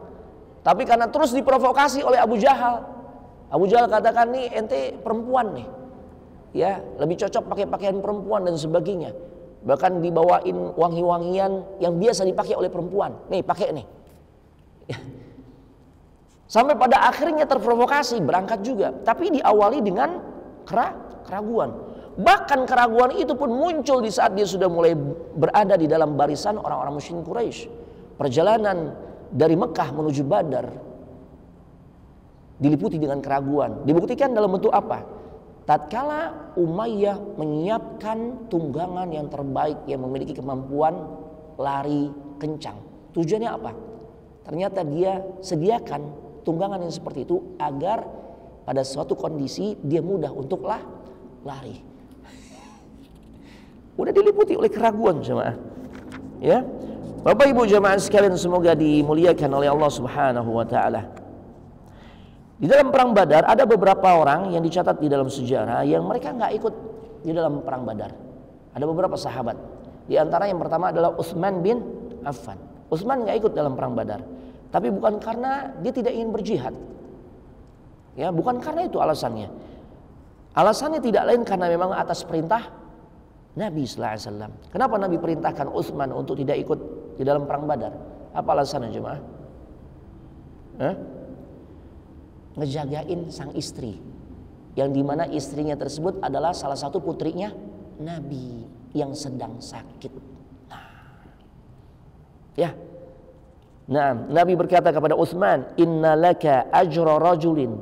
Tapi karena terus diprovokasi oleh Abu Jahal. Abu Jahal katakan, nih ente perempuan nih. Ya, lebih cocok pakai pakaian perempuan dan sebagainya. Bahkan dibawain wangi-wangian yang biasa dipakai oleh perempuan. Nih, pakai nih. Ya. Sampai pada akhirnya terprovokasi, berangkat juga. Tapi diawali dengan keraguan. Bahkan keraguan itu pun muncul di saat dia sudah mulai berada di dalam barisan orang-orang musyrikin Quraisy. Perjalanan dari Mekah menuju Badar diliputi dengan keraguan. Dibuktikan dalam bentuk apa? Tatkala Umayyah menyiapkan tunggangan yang terbaik yang memiliki kemampuan lari kencang. Tujuannya apa? Ternyata dia sediakan tunggangan yang seperti itu agar pada suatu kondisi dia mudah untuk lari. Udah diliputi oleh keraguan jemaah. Ya. Bapak Ibu jemaah sekalian semoga dimuliakan oleh Allah Subhanahu wa taala. Di dalam perang Badar ada beberapa orang yang dicatat di dalam sejarah yang mereka nggak ikut di dalam perang Badar. Ada beberapa sahabat. Di antara yang pertama adalah Utsman bin Affan. Utsman nggak ikut dalam perang Badar, tapi bukan karena dia tidak ingin berjihad. Ya, bukan karena itu alasannya. Alasannya tidak lain karena memang atas perintah Nabi sallallahu alaihi wasallam. Kenapa Nabi perintahkan Utsman untuk tidak ikut di dalam perang Badar? Apa alasannya jemaah? Ngejagain sang istri, yang dimana istrinya tersebut adalah salah satu putrinya Nabi yang sedang sakit. Nabi berkata kepada Utsman, "Inna laka ajra rajulin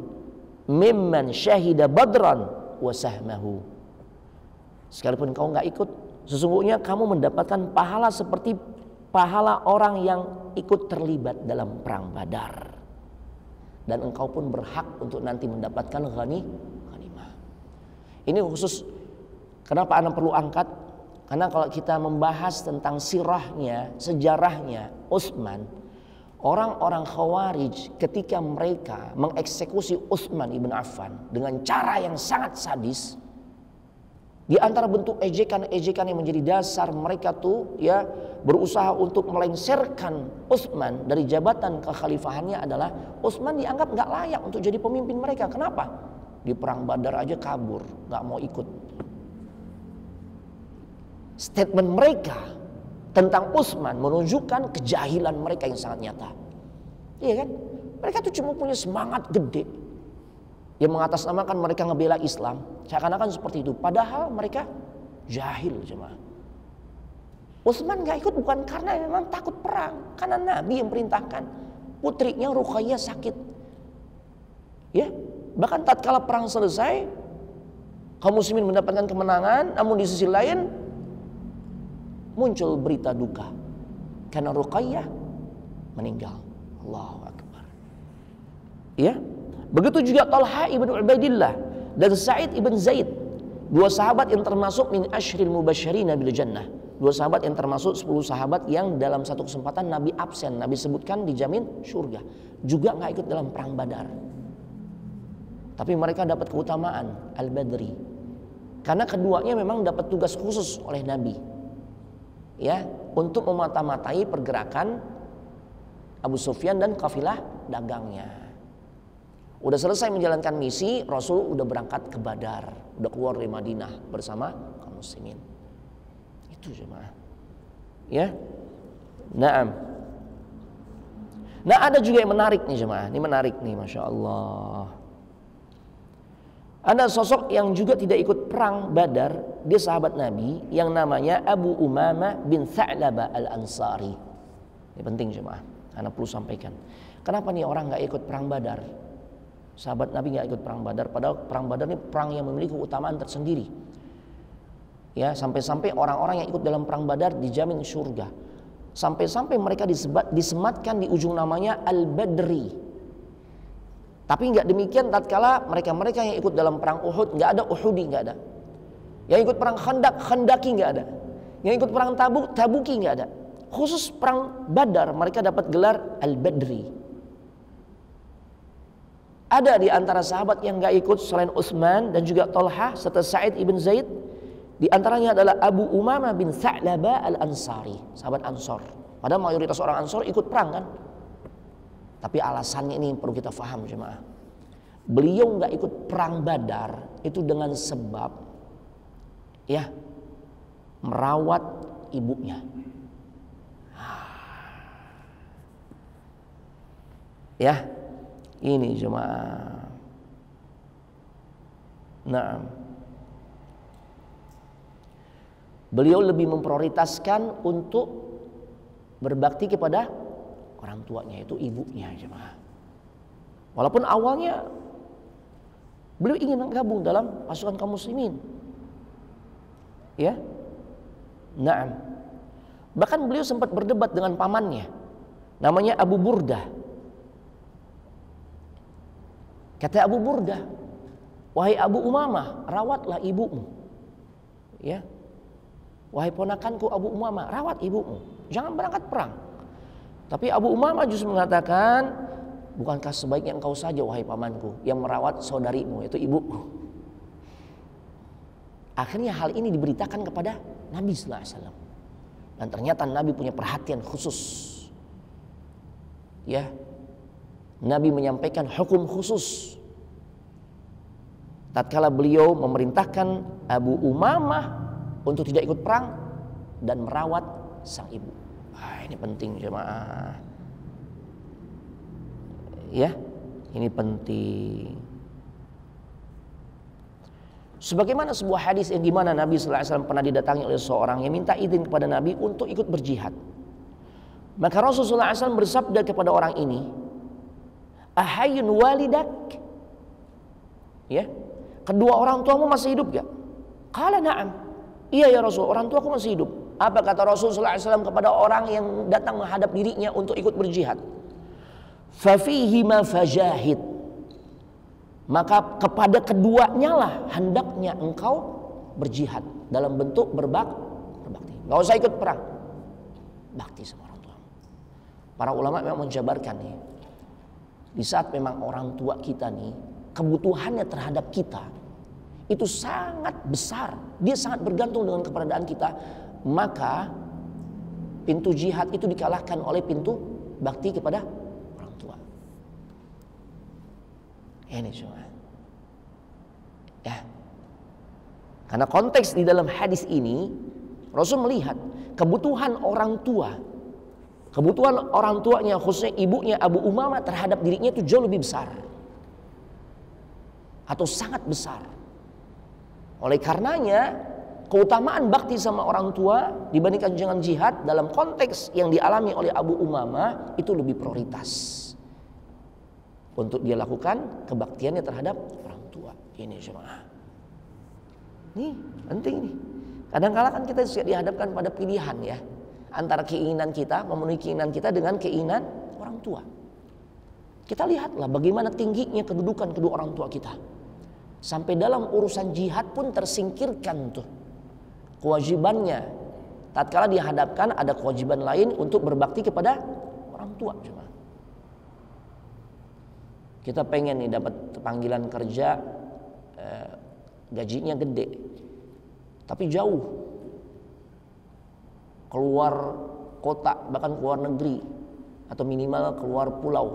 mimman syahida badran wa sahmahu." Sekalipun kau nggak ikut, sesungguhnya kamu mendapatkan pahala seperti pahala orang yang ikut terlibat dalam perang Badar. Dan engkau pun berhak untuk nanti mendapatkan ghanimah. Ini khusus kenapa Anda perlu angkat? Karena kalau kita membahas tentang sirahnya, sejarahnya Utsman, orang-orang Khawarij ketika mereka mengeksekusi Utsman ibn Affan dengan cara yang sangat sadis, di antara bentuk ejekan-ejekan yang menjadi dasar mereka tuh ya berusaha untuk melengsarkan Utsman dari jabatan kekhalifahannya adalah Utsman dianggap nggak layak untuk jadi pemimpin mereka. Kenapa? Di perang Badar aja kabur, nggak mau ikut. Statement mereka tentang Utsman menunjukkan kejahilan mereka yang sangat nyata. Iya kan? Mereka tuh cuma punya semangat gede yang mengatasnamakan mereka ngebela Islam, seakan-akan seperti itu. Padahal mereka jahil jemaah. Utsman nggak ikut bukan karena memang takut perang, karena Nabi yang perintahkan. Putrinya Ruqayyah sakit. Ya, bahkan tatkala perang selesai, kaum muslimin mendapatkan kemenangan, namun di sisi lain muncul berita duka karena Ruqayyah meninggal. Allahu Akbar. Ya, begitu juga Talha ibn Ubaidillah dan Sa'id ibn Zaid, dua sahabat yang termasuk min asyril mubasysyirina bil jannah. Dua sahabat yang termasuk 10 sahabat yang dalam satu kesempatan Nabi absen, Nabi sebutkan dijamin surga. Juga nggak ikut dalam perang Badar. Tapi mereka dapat keutamaan Al-Badri. Karena keduanya memang dapat tugas khusus oleh Nabi. Ya, untuk memata-matai pergerakan Abu Sufyan dan kafilah dagangnya. Udah selesai menjalankan misi, Rasul udah berangkat ke Badar, udah keluar dari Madinah bersama kaum muslimin. Itu jemaah. Ya. Naam. Nah, ada juga yang menarik nih jemaah. Ini menarik nih, Masya Allah. Ada sosok yang juga tidak ikut perang Badar, dia sahabat Nabi yang namanya Abu Umamah bin Tha'labah Al-Ansari. Ini penting jemaah, Anda perlu sampaikan. Kenapa nih orang nggak ikut perang Badar? Sahabat Nabi nggak ikut perang Badar, padahal perang Badar ini perang yang memiliki keutamaan tersendiri. Ya, sampai-sampai orang-orang yang ikut dalam perang Badar dijamin surga. Sampai-sampai mereka disematkan di ujung namanya Al-Badri. Tapi nggak demikian tatkala mereka-mereka yang ikut dalam perang Uhud, nggak ada Uhudi, nggak ada. Yang ikut perang Khandaq, Khandaki nggak ada. Yang ikut perang Tabuk, Tabuki nggak ada. Khusus perang Badar mereka dapat gelar Al-Badri. Ada di antara sahabat yang nggak ikut selain Utsman dan juga Talha serta Sa'id ibn Zaid. Di antaranya adalah Abu Umamah bin Tha'labah Al-Ansari, sahabat Ansor. Padahal mayoritas orang Ansor ikut perang kan. Tapi alasannya ini perlu kita faham jemaah. Beliau nggak ikut perang Badar itu dengan sebab ya merawat ibunya. Ya, ini jemaah. Nah, beliau lebih memprioritaskan untuk berbakti kepada orang tuanya, itu ibunya jemaah. Walaupun awalnya beliau ingin gabung dalam pasukan kaum muslimin. Ya. Naam. Bahkan beliau sempat berdebat dengan pamannya. Namanya Abu Burdah. Kata Abu Burdah, "Wahai Abu Umamah, rawatlah ibumu." Ya. "Wahai ponakanku Abu Umamah, rawat ibumu, jangan berangkat perang." Tapi Abu Umamah justru mengatakan, "Bukankah sebaiknya engkau saja wahai pamanku yang merawat saudarimu, yaitu ibuku?" Akhirnya hal ini diberitakan kepada Nabi sallallahu alaihi wasallam. Dan ternyata Nabi punya perhatian khusus. Ya. Nabi menyampaikan hukum khusus. Tatkala beliau memerintahkan Abu Umamah untuk tidak ikut perang dan merawat sang ibu. Ini penting jemaah. Ya, ini penting. Sebagaimana sebuah hadis yang dimana Nabi sallallahu alaihi wasallam pernah didatangi oleh seorang yang minta izin kepada Nabi untuk ikut berjihad. Maka Rasulullah SAW bersabda kepada orang ini, "Ahayyun walidak?" Ya, kedua orang tuamu masih hidup gak? Qala na'am. Iya ya Rasul, orang tuaku masih hidup. Apa kata Rasulullah SAW kepada orang yang datang menghadap dirinya untuk ikut berjihad? Fafihima fajahid. Maka kepada keduanya lah hendaknya engkau berjihad dalam bentuk berbakti. Gak usah ikut perang, bakti sama orang tua. Para ulama memang menjabarkan nih, di saat memang orang tua kita nih kebutuhannya terhadap kita itu sangat besar, dia sangat bergantung dengan keberadaan kita, maka pintu jihad itu dikalahkan oleh pintu bakti kepada orang tua. Ini cuma ya, karena konteks di dalam hadis ini Rasul melihat kebutuhan orang tua, kebutuhan orang tuanya khususnya ibunya Abu Umamah terhadap dirinya itu jauh lebih besar atau sangat besar. Oleh karenanya keutamaan bakti sama orang tua dibandingkan dengan jihad dalam konteks yang dialami oleh Abu Umamah itu lebih prioritas untuk dia lakukan kebaktiannya terhadap orang tua. Ini jemaah. Nih penting nih. Kadang-kala kan kita dihadapkan pada pilihan ya, antara keinginan kita, memenuhi keinginan kita dengan keinginan orang tua. Kita lihatlah bagaimana tingginya kedudukan kedua orang tua kita. Sampai dalam urusan jihad pun tersingkirkan tuh kewajibannya. Tatkala dihadapkan ada kewajiban lain untuk berbakti kepada orang tua. Cuma kita pengen nih dapat panggilan kerja, gajinya gede, tapi jauh, keluar kota, bahkan keluar negeri, atau minimal keluar pulau.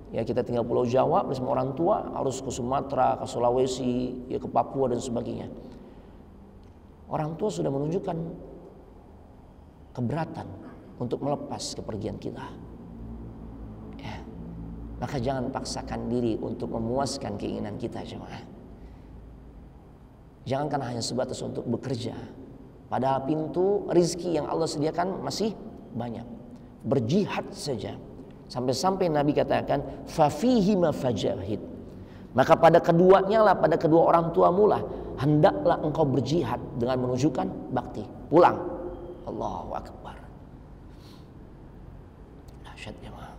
Ya kita tinggal Pulau Jawa bersama orang tua, harus ke Sumatera, ke Sulawesi, ya ke Papua dan sebagainya. Orang tua sudah menunjukkan keberatan untuk melepas kepergian kita. Ya, maka jangan paksakan diri untuk memuaskan keinginan kita, jemaah. Jangan karena hanya sebatas untuk bekerja, padahal pintu rizki yang Allah sediakan masih banyak. Berjihad saja. Sampai-sampai Nabi katakan, fafihima fajahid. Maka pada keduanya lah, pada kedua orang tuamu lah, hendaklah engkau berjihad dengan menunjukkan bakti. Pulang. Allahu Akbar. Dahsyat jemaah.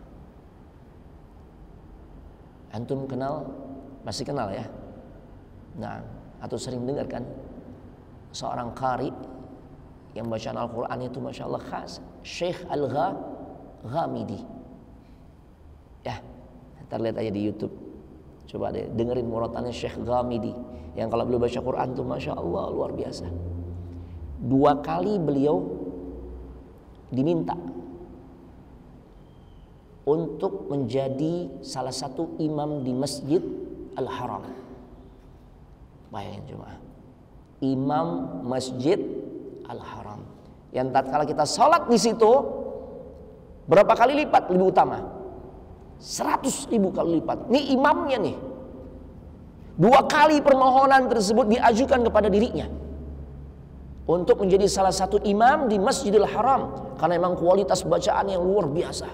Antum kenal, masih kenal ya? Nah, atau sering dengar kan seorang qari yang bacaan Al-Quran itu Masya Allah khas, Syekh Al-Ghamidi. Ya, ntar lihat aja di YouTube. Coba deh dengerin murotannya Syekh Ghamidi yang kalau beliau baca Quran tuh Masya Allah luar biasa. 2 kali beliau diminta untuk menjadi salah satu imam di Masjid Al-Haram. Bayangin cuma imam Masjid Al-Haram yang tatkala kita sholat di situ berapa kali lipat lebih utama, 100.000 kali lipat. Ini imamnya nih. 2 kali permohonan tersebut diajukan kepada dirinya untuk menjadi salah satu imam di Masjidil Haram karena memang kualitas bacaan yang luar biasa.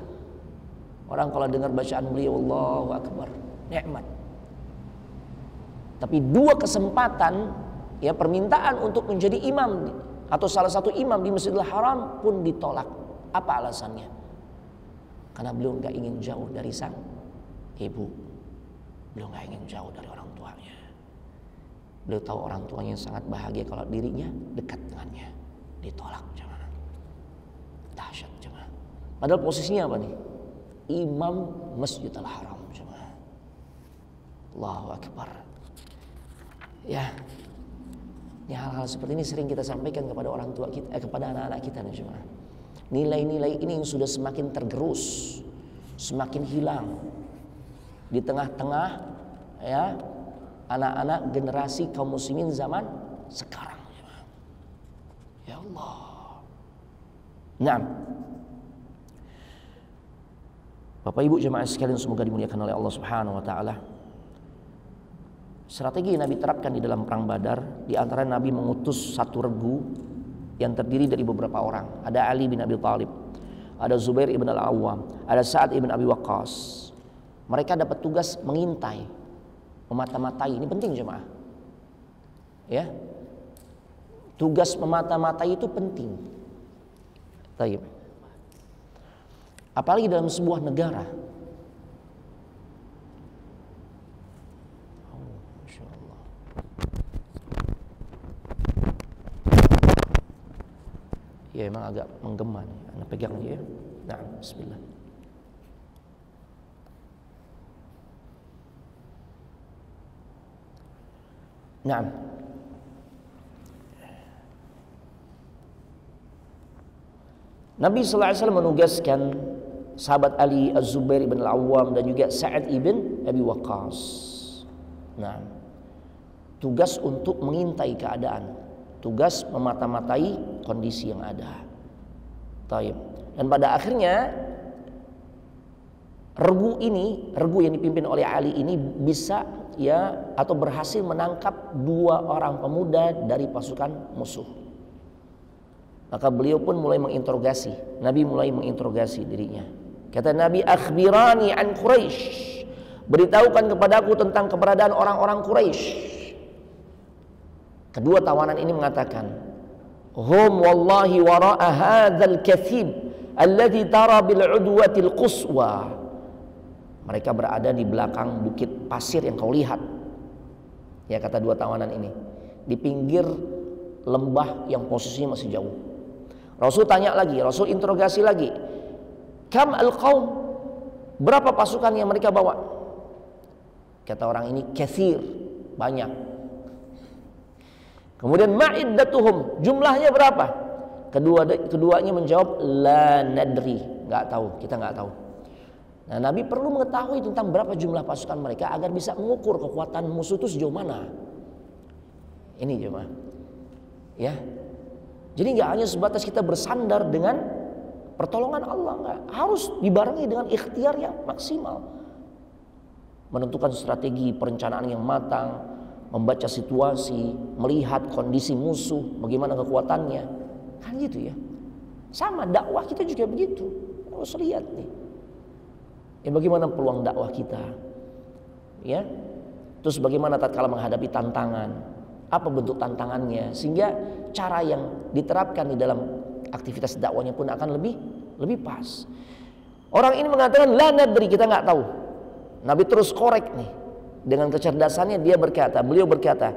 Orang kalau dengar bacaan beliau Allahu Akbar, nikmat. Tapi 2 kesempatan ya permintaan untuk menjadi imam atau salah satu imam di Masjidil Haram pun ditolak. Apa alasannya? Karena beliau nggak ingin jauh dari sang ibu, beliau nggak ingin jauh dari orang tuanya. Beliau tahu orang tuanya sangat bahagia kalau dirinya dekat dengannya. Ditolak jemaah. Dahsyat jemaah. Padahal posisinya apa nih? Imam Masjidil Haram jemaah. Allahu Akbar. Ya, ini hal-hal seperti ini sering kita sampaikan kepada orang tua kita, kepada anak-anak kita nih jemaah. Nilai-nilai ini yang sudah semakin tergerus, semakin hilang di tengah-tengah ya anak-anak generasi kaum muslimin zaman sekarang. Ya Allah. Nah, Bapak Ibu jemaah sekalian semoga dimuliakan oleh Allah Subhanahu wa taala. Strategi yang Nabi terapkan di dalam perang Badar, di antara Nabi mengutus satu regu yang terdiri dari beberapa orang. Ada Ali bin Abi Thalib, ada Zubair ibn al-Awwam, ada Sa'ad ibn Abi Waqqas. Mereka dapat tugas mengintai, memata-matai. Ini penting jemaah. Ya, tugas memata-matai itu penting. Baik. Apalagi dalam sebuah negara. Ya emang agak menggema nih. Anda pegang aja ya. Nah, bismillah. Nah. Nabi sallallahu alaihi wasallam menugaskan sahabat Ali, Az-Zubair ibn al-Awwam dan juga Sa'ad ibn Abi Waqqas. Nah, tugas untuk mengintai keadaan, tugas memata-matai kondisi yang ada. Taib. Dan pada akhirnya regu yang dipimpin oleh Ali ini bisa ya atau berhasil menangkap 2 orang pemuda dari pasukan musuh. Maka beliau pun mulai menginterogasi. Nabi mulai menginterogasi dirinya. Kata Nabi, akhbirani an Quraisy. Beritahukan kepadaku tentang keberadaan orang-orang Quraisy. Kedua tawanan ini mengatakan, hum wallahi wara'a hadzal kathib alladhi tara bil udwatil quswa. Mereka berada di belakang bukit pasir yang kau lihat. Ya, kata 2 tawanan ini. Di pinggir lembah yang posisinya masih jauh. Rasul tanya lagi, Rasul interogasi lagi. Kam al-qaum? Berapa pasukan yang mereka bawa? Kata orang ini, katsir, banyak. Kemudian ma'iddatuhum, jumlahnya berapa? Keduanya menjawab, la nadri, enggak tahu, kita enggak tahu. Nah, Nabi perlu mengetahui tentang berapa jumlah pasukan mereka agar bisa mengukur kekuatan musuh itu sejauh mana. Ini jemaah. Ya. Jadi nggak hanya sebatas kita bersandar dengan pertolongan Allah, nggak. Harus dibarengi dengan ikhtiar yang maksimal. Menentukan strategi, perencanaan yang matang, membaca situasi, melihat kondisi musuh, bagaimana kekuatannya. Kan gitu ya. Sama dakwah kita juga begitu. Harus lihat nih. Ya, bagaimana peluang dakwah kita, ya, terus bagaimana tatkala menghadapi tantangan, apa bentuk tantangannya, sehingga cara yang diterapkan di dalam aktivitas dakwahnya pun akan lebih pas. Orang ini mengatakan la nadri, kita nggak tahu. Nabi terus korek nih dengan kecerdasannya, beliau berkata,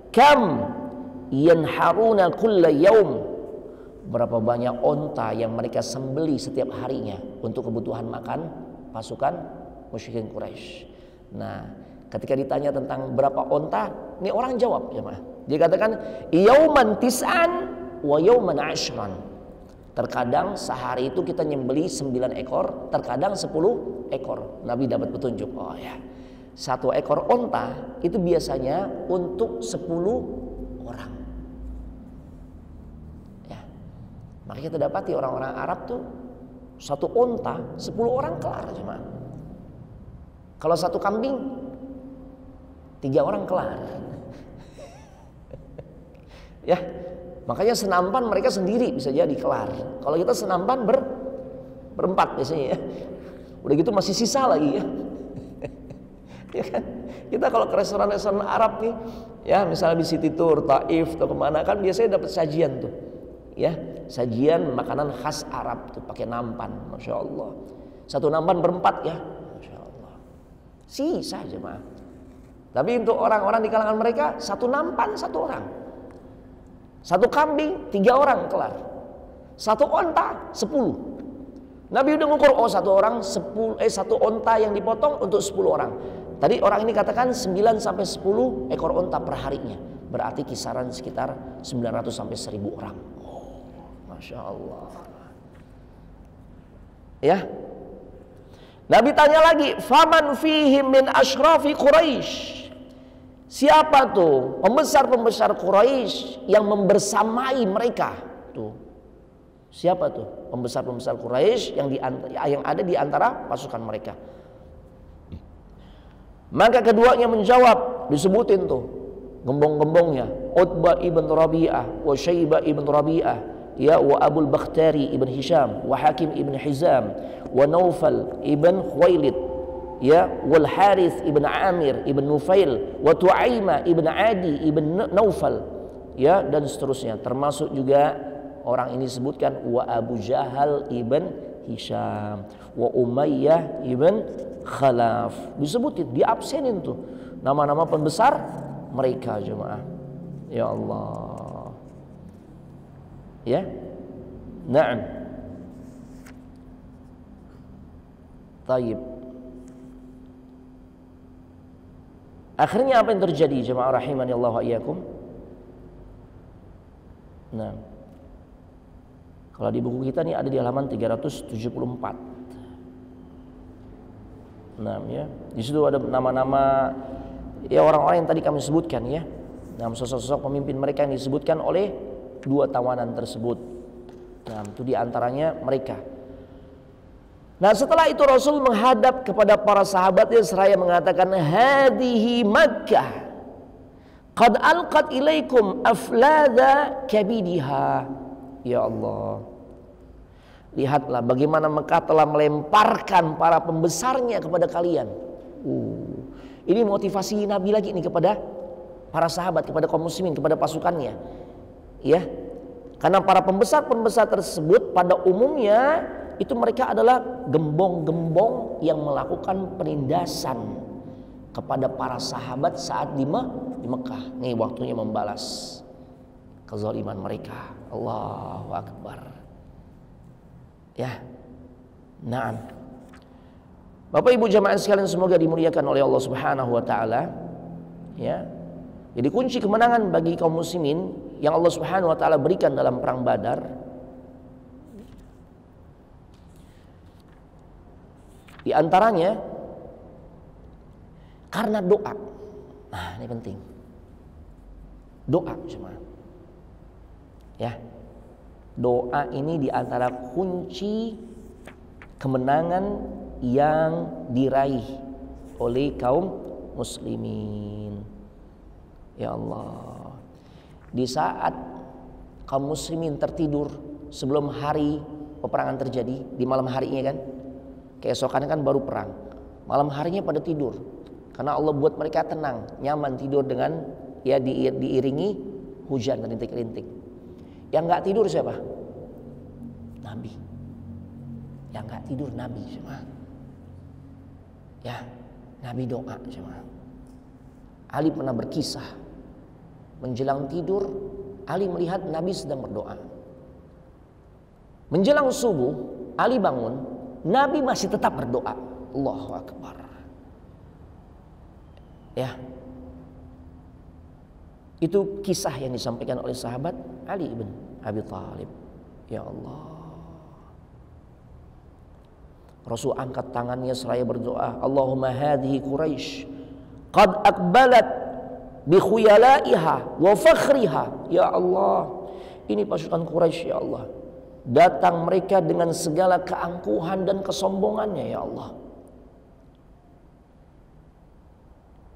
kam yanharuna kulla yaum, berapa banyak onta yang mereka sembeli setiap harinya untuk kebutuhan makan pasukan musyrikin Quraisy. Nah, ketika ditanya tentang berapa onta, ini orang jawab, jemaah. Dia katakan, yauman tis'an wa yauman ashran. Terkadang sehari itu kita nyembeli 9 ekor, terkadang 10 ekor. Nabi dapat petunjuk. Oh ya, 1 ekor onta itu biasanya untuk 10 orang. Ya. Maka kita dapati orang-orang Arab tuh 1 onta 10 orang kelar cuma. Kalau 1 kambing 3 orang kelar. Ya, makanya senampan mereka sendiri bisa jadi kelar. Kalau kita senampan berempat biasanya ya. Udah gitu masih sisa lagi ya. Ya kan? Kita kalau ke restoran-restoran Arab nih, ya misalnya di City Tour, Taif atau kemana, kan biasanya dapat sajian tuh. Ya, sajian makanan khas Arab tuh pakai nampan, masya Allah. 1 nampan berempat ya, masya Allah. Sisa jemaah. Tapi untuk orang-orang di kalangan mereka 1 nampan 1 orang, 1 kambing 3 orang kelar, 1 onta 10. Nabi udah ngukur, oh 1 orang 1 onta yang dipotong untuk 10 orang. Tadi orang ini katakan 9 sampai 10 ekor onta per harinya. Berarti kisaran sekitar 900 sampai 1000 orang. Masya Allah. Ya. Nabi tanya lagi, faman fihim min ashrafi Quraisy. Siapa tuh pembesar-pembesar Quraisy yang membersamai mereka? Tuh. Siapa tuh pembesar-pembesar Quraisy yang ada di antara pasukan mereka? Maka keduanya menjawab, disebutin tuh gembong-gembongnya, Utbah ibn Rabi'ah, wa Syaibah ibn Rabi'ah, ya, wa Abul Bakhtari ibn Hisham, wa Hakim ibn Hizam, wa Naufal ibn Khuwailid, ya, wal Harith ibn Amir ibn Nufail, wa Tu'aimah ibn Adi ibn Naufal, ya, dan seterusnya. Termasuk juga orang ini disebutkan wa Abu Jahal ibn Hisham, wa Umayyah ibn Khalaf. Disebutin, diabsenin tuh nama-nama pembesar mereka jemaah. Ya Allah. Ya. Naam. Taib. Akhirnya apa yang terjadi jemaah rahimani Allah wa iyyakum? Nah. Kalau di buku kita nih ada di halaman 374. Nah, ya. Di situ ada nama-nama ya orang-orang yang tadi kami sebutkan ya. Nama sosok-sosok pemimpin mereka yang disebutkan oleh 2 tawanan tersebut. Nah, itu diantaranya mereka. Nah, setelah itu Rasul menghadap kepada para sahabatnya seraya mengatakan, "Hadihi Makkah. Qad alqat ilaikum aflada kabidiha." Ya Allah, lihatlah bagaimana Mekah telah melemparkan para pembesarnya kepada kalian. Ini motivasi Nabi lagi nih kepada para sahabat, kepada kaum muslimin, kepada pasukannya. Ya. Karena para pembesar-pembesar tersebut pada umumnya itu mereka adalah gembong-gembong yang melakukan penindasan kepada para sahabat saat di Mekah. Nih waktunya membalas kezaliman mereka. Allahu Akbar. Ya. Naam. Bapak Ibu jamaah sekalian, semoga dimuliakan oleh Allah Subhanahu wa taala. Ya. Jadi kunci kemenangan bagi kaum muslimin yang Allah Subhanahu wa taala berikan dalam perang Badar di antaranya karena doa. Nah, ini penting. Doa cuma. Ya. Doa ini di antara kunci kemenangan yang diraih oleh kaum muslimin. Ya Allah. Di saat kaum muslimin tertidur sebelum hari peperangan terjadi, di malam harinya kan, keesokannya kan baru perang. Malam harinya pada tidur. Karena Allah buat mereka tenang, nyaman tidur dengan ya diiringi hujan dan rintik-rintik. Yang nggak tidur siapa? Nabi. Yang nggak tidur Nabi semua. Ya, Nabi doa semua. Ali pernah berkisah menjelang tidur, Ali melihat Nabi sedang berdoa. Menjelang subuh, Ali bangun, Nabi masih tetap berdoa. Allahu Akbar. Ya. Itu kisah yang disampaikan oleh sahabat Ali bin Abi Thalib. Ya Allah. Rasul angkat tangannya seraya berdoa, Allahumma hadhihi Quraisy qad aqbalat bi khuyalaiha wa fakhriha. Ya Allah, ini pasukan Quraisy ya Allah. Datang mereka dengan segala keangkuhan dan kesombongannya ya Allah.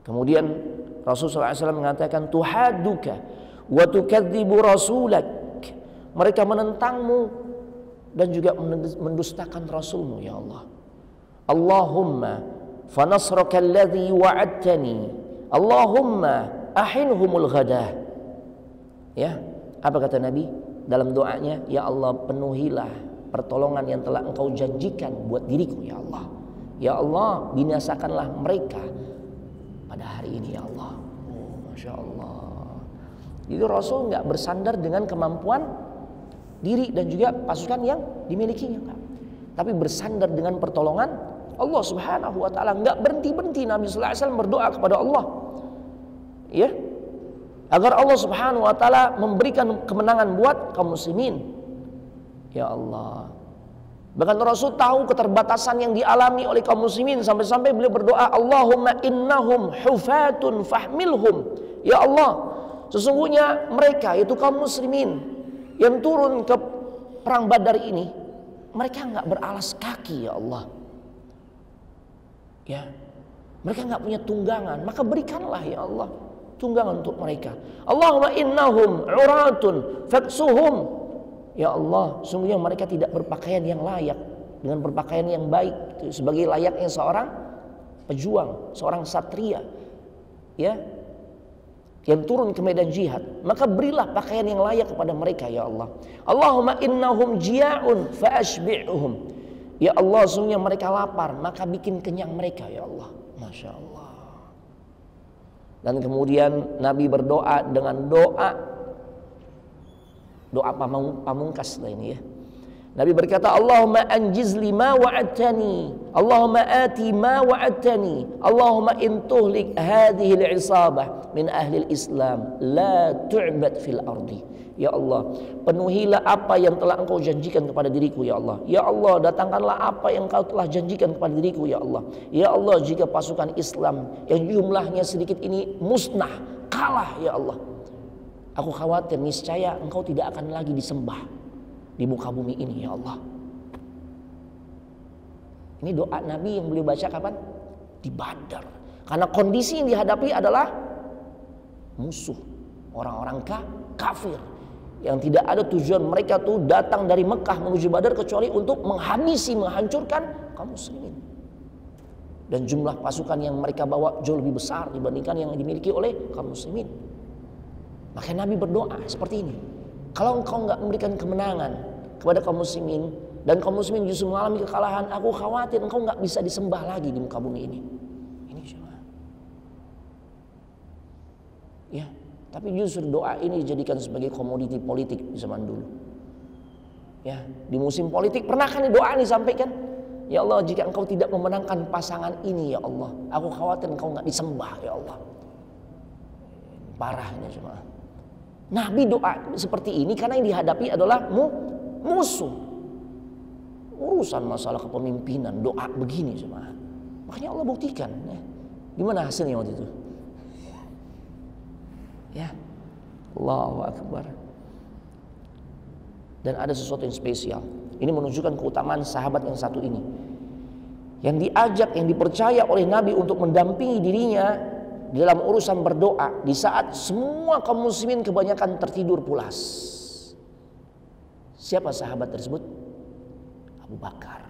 Kemudian Rasulullah SAW mengatakan, tuhaduka wa tukadzibu rasulak. Mereka menentangmu dan juga mendustakan Rasulmu ya Allah. Allahumma fanasraka alladhi wa'adtani. Allahumma ahinhumul ghadah. Ya, apa kata Nabi dalam doanya? Ya Allah, penuhilah pertolongan yang telah Engkau janjikan buat diriku ya Allah. Ya Allah, binasakanlah mereka pada hari ini ya Allah. Masya Allah. Jadi Rasul nggak bersandar dengan kemampuan diri dan juga pasukan yang dimilikinya, enggak. Tapi bersandar dengan pertolongan Allah Subhanahu wa taala. Enggak berhenti-berhenti Nabi sallallahu alaihi wasallam berdoa kepada Allah. Ya. Agar Allah Subhanahu wa taala memberikan kemenangan buat kaum muslimin. Ya Allah. Bahkan Rasul tahu keterbatasan yang dialami oleh kaum muslimin sampai-sampai beliau berdoa, Allahumma innahum hufatun fahmilhum. Ya Allah, sesungguhnya mereka itu kaum muslimin yang turun ke perang Badar ini, mereka nggak beralas kaki ya Allah. Ya, mereka nggak punya tunggangan, maka berikanlah ya Allah tunggangan untuk mereka. Allahumma innahum uratun faksuhum. Ya Allah, sungguhnya mereka tidak berpakaian yang layak dengan berpakaian yang baik sebagai layaknya seorang pejuang, seorang satria. Ya, yang turun ke medan jihad, maka berilah pakaian yang layak kepada mereka ya Allah. Allahumma innahum jia'un fa ashbi'uhum. Ya Allah, sungguhnya mereka lapar, maka bikin kenyang mereka ya Allah. Masya Allah. Dan kemudian Nabi berdoa dengan doa pamungkas ini ya. Nabi berkata, Allahumma anjiz li ma wa'adtani, Allahumma ati ma wa'adtani, Allahumma in tuhlik hadhihi al-isabah min ahli al-Islam la tu'bad fil ardi. Ya Allah, penuhilah apa yang telah Engkau janjikan kepada diriku ya Allah. Ya Allah, datangkanlah apa yang Engkau telah janjikan kepada diriku ya Allah. Ya Allah, jika pasukan Islam yang jumlahnya sedikit ini musnah, kalah ya Allah, aku khawatir niscaya Engkau tidak akan lagi disembah di muka bumi ini ya Allah. Ini doa Nabi yang beliau baca kapan? Di Badar. Karena kondisi yang dihadapi adalah musuh, orang-orang kafir yang tidak ada tujuan mereka tuh datang dari Mekah menuju Badar kecuali untuk menghabisi, menghancurkan kaum muslimin. Dan jumlah pasukan yang mereka bawa jauh lebih besar dibandingkan yang dimiliki oleh kaum muslimin. Maka Nabi berdoa seperti ini. Kalau engkau enggak memberikan kemenangan kepada kaum muslimin dan kaum muslimin justru mengalami kekalahan, aku khawatir engkau enggak bisa disembah lagi di muka bumi ini. Ini jemaah. Ya, tapi justru doa ini dijadikan sebagai komoditi politik di zaman dulu. Ya, di musim politik pernah kan doa ini disampaikan? Ya Allah, jika engkau tidak memenangkan pasangan ini ya Allah, aku khawatir engkau enggak disembah ya Allah. Parahnya jemaah. Nabi doa seperti ini karena yang dihadapi adalah musuh. Urusan masalah kepemimpinan, doa begini jemaah. Makanya Allah buktikan ya. Gimana hasilnya waktu itu? Ya, Allahu Akbar. Dan ada sesuatu yang spesial. Ini menunjukkan keutamaan sahabat yang satu ini, yang diajak, yang dipercaya oleh Nabi untuk mendampingi dirinya di dalam urusan berdoa di saat semua kaum muslimin kebanyakan tertidur pulas. Siapa sahabat tersebut? Abu Bakar.